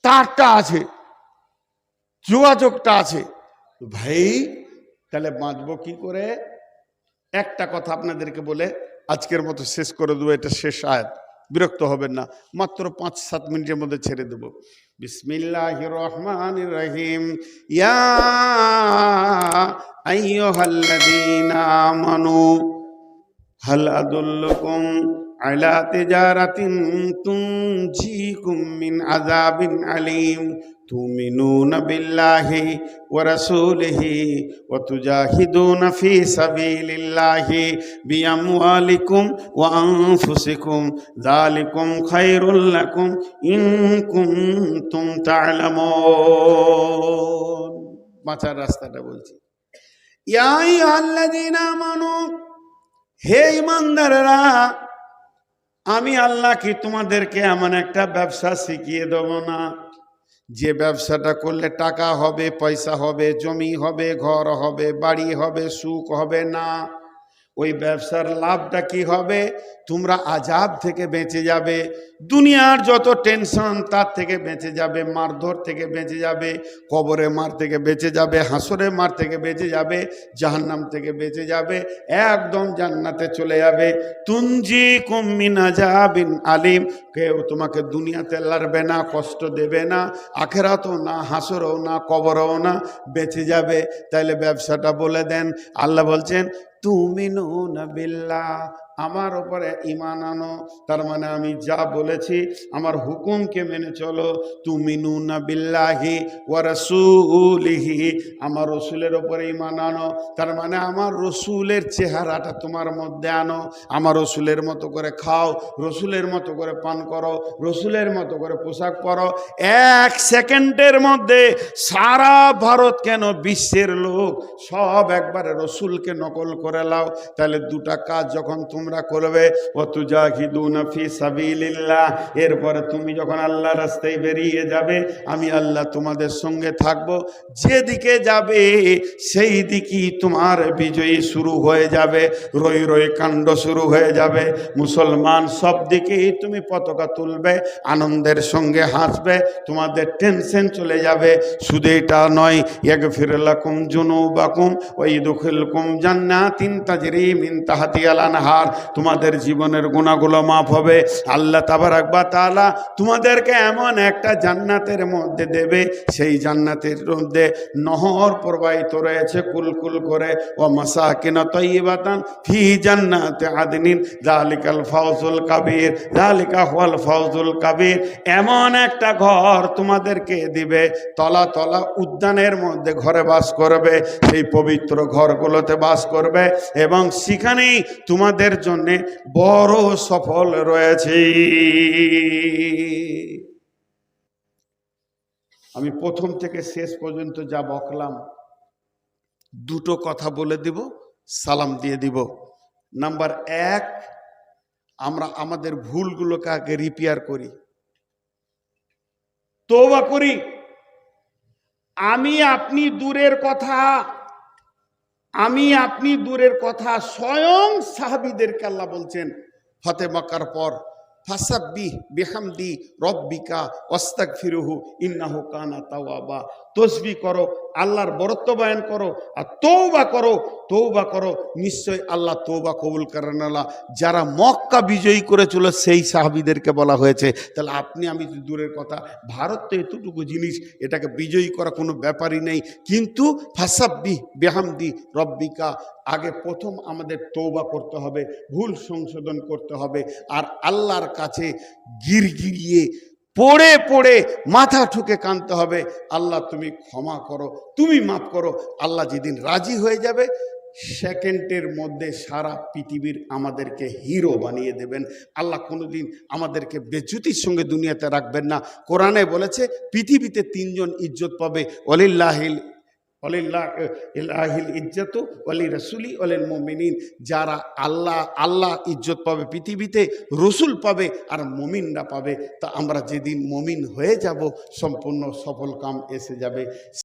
Speaker 1: তারটা আছে, যোগাযোগটা আছে। ভাই তাহলে বাঁচবো কি করে? একটা কথা আপনাদেরকে বলে আজকের মতো শেষ করে দেবো, এটা শেষ আয়াত, বিরক্ত হবেন না, মাত্র 5-7 মিনিটের মধ্যে ছেড়ে দেব। বিসমিল্লাহির রহমানির রহিম। ইয়া আইয়ুহাল্লাযীনা আমানু হাল আদুল্লুকুম আলা তিজারাতিন তুনজিকুম মিন আযাবিন আলীম তুমিনুনা বিল্লাহি ওয়া রাসূলিহি ওয়া তুজাহিদুনা ফি সাবিলিল্লাহি বিআমওয়ালিকুম ওয়া আনফুসিকুম যালিকুম খায়রুল লাকুম ইন কুনতুম তা'লামুন। বাঁচার রাস্তাটা বলছি। ইয়া আইয়ুহাল্লাযীনা আমানু, হে ইমানদাররা, আমি আল্লাহ কি তোমাদেরকে এমন একটা ব্যবসা শিখিয়ে দেব না যে ব্যবসাটা করলে টাকা হবে, পয়সা হবে, জমি হবে, ঘর হবে, বাড়ি হবে, সুখ হবে? না। ওই ব্যবসার লাভটা কি হবে? তোমরা আযাব থেকে বেঁচে যাবে, দুনিয়ার যত টেনশন তার থেকে বেঁচে যাবে, মারধর থেকে বেঁচে যাবে, কবরে মার থেকে বেঁচে যাবে, হাসরে মার থেকে বেঁচে যাবে, জাহান্নাম থেকে বেঁচে যাবে, একদম জান্নাতে চলে যাবে। তুনজিকুম মিন আযাবিন আলীম, কেউ তোমাকে দুনিয়াতে লাড়বে না, কষ্ট দেবে না, আখিরাতেও না, হাসরেও না, কবরেও না, বেঁচে যাবে। তাইলে ব্যবসাটা বলে দেন। আল্লাহ বলছেন তুমিনুনা বিল্লাহ, আমার উপরে ঈমান আনো, তার মানে আমি যা বলেছি আমার হুকুমকে মেনে চলো। তুমিনুনা বিল্লাহি ওয়া রাসূলিহি, আমার রসুলের উপরে ঈমান আনো, তার মানে আমার রসুলের চেহারাটা তোমার মধ্যে আনো, আমার রসুলের মতো করে খাও, রসুলের মতো করে পান করো, রসুলের মতো করে পোশাক পরো। 1 সেকেন্ডের মধ্যে সারা ভারত কেন বিশ্বের লোক সব একবারে রসুলকে নকল করে লাও। তাহলে দুটা কাজ যখন তোমরা করবে, ওয়াতুজাহিদুনা ফি সাবিলিল্লাহ, এরপরে তুমি যখন আল্লাহর রাস্তায় বেরিয়ে যাবে, আমি আল্লাহ তোমাদের সঙ্গে থাকব, যেদিকে যাবে সেই দিকেই তোমার বিজয়ী শুরু হয়ে যাবে, রই রই কাণ্ড শুরু হয়ে যাবে। মুসলমান সব দিকেই তুমি পতাকা তুলবে, আনন্দের সঙ্গে হাসবে, তোমাদের টেনশন চলে যাবে। শুধু এটা নয়, ইয়াগফির লাকুম যুনুবাকুম ওয়া ইদখিলকুম জান্নাতিন তাজরি মিন তাহতিহাল আনহার, তোমাদের জীবনের গুনাহগুলো মাফ হবে। আল্লাহ তাবারাক ওয়া তাআলা তোমাদেরকে এমন একটা জান্নাতের মধ্যে দেবে, সেই জান্নাতের মধ্যে নহর প্রবাহিত রয়েছে কুলকুল করে। ওয়া মাসাকিন তাইয়্যিবাতান ফি জান্নাতি আদনিন যালিকাল ফাওজুল কাবীর, যালিকা হুয়াল ফাওজুল কাবীর, এমন একটা ঘর তোমাদেরকে দিবে, তলা তলা উদ্যানের মধ্যে ঘরে বাস করবে, সেই পবিত্র ঘরগুলোতে বাস করবে এবং সেখানেই তোমাদের জন্য বড় সফল রয়েছে। আমি প্রথম থেকে শেষ পর্যন্ত যা বকলাম, দুটো কথা বলে দিব, সালাম দিয়ে দিব। নাম্বার 1, আমরা আমাদের ভুলগুলোকে আগে রিপেয়ার করি, তওবা করি। আমি আপনি দূরের কথা, স্বয়ং সাহাবীদেরকে আল্লাহ বলছেন ফতে মক্কার পর, ফাসাব্বিহ বিহামদি রব্বিকা ওয়াস্তাগফিরুহু ইন্নাহু কানা তাওয়াবা, তসবিহ করো, আল্লাহর বরত্ব বয়ান করো, আর তওবা করো, নিশ্চয় আল্লাহ তওবা কবুল করেন। আল্লাহ যারা মক্কা বিজয়ী করেছিল সেই সাহাবীদেরকে বলা হয়েছে। তাহলে আপনি আমি তো দূরের কথা, ভারত তো এতটুকু জিনিস, এটাকে বিজয়ী করা কোনো ব্যাপারই নেই। কিন্তু ফাসাব্বিহ বিহামদি রব্বিকা, আগে প্রথম আমাদের তওবা করতে হবে, ভুল সংশোধন করতে হবে, আর আল্লাহর কাছে গিরগিরিয়ে পড়ে পড়ে মাথা ঠুকে কাঁদতে হবে, আল্লাহ তুমি ক্ষমা করো, তুমি মাফ করো। আল্লাহ যেদিন রাজি হয়ে যাবে, সেকেন্ডের মধ্যে সারা পৃথিবীর আমাদেরকে হিরো বানিয়ে দেবেন। আল্লাহ কোনোদিন আমাদেরকে বেজ্জতির সঙ্গে দুনিয়াতে রাখবেন না। কোরআনে বলেছে পৃথিবীতে 3 জন ইজ্জত পাবে, ওয়ালিল্লাহিল ইজ্জতু ওয়ালি রাসূলি ওয়ালিল মুমিনিন, যারা আল্লাহ ইজ্জত পাবে পৃথিবীতে, রসুল পাবে, আর মুমিনরা পাবে। তা আমরা যেদিন মুমিন হয়ে যাব, সম্পূর্ণ সফল কাম এসে যাবে।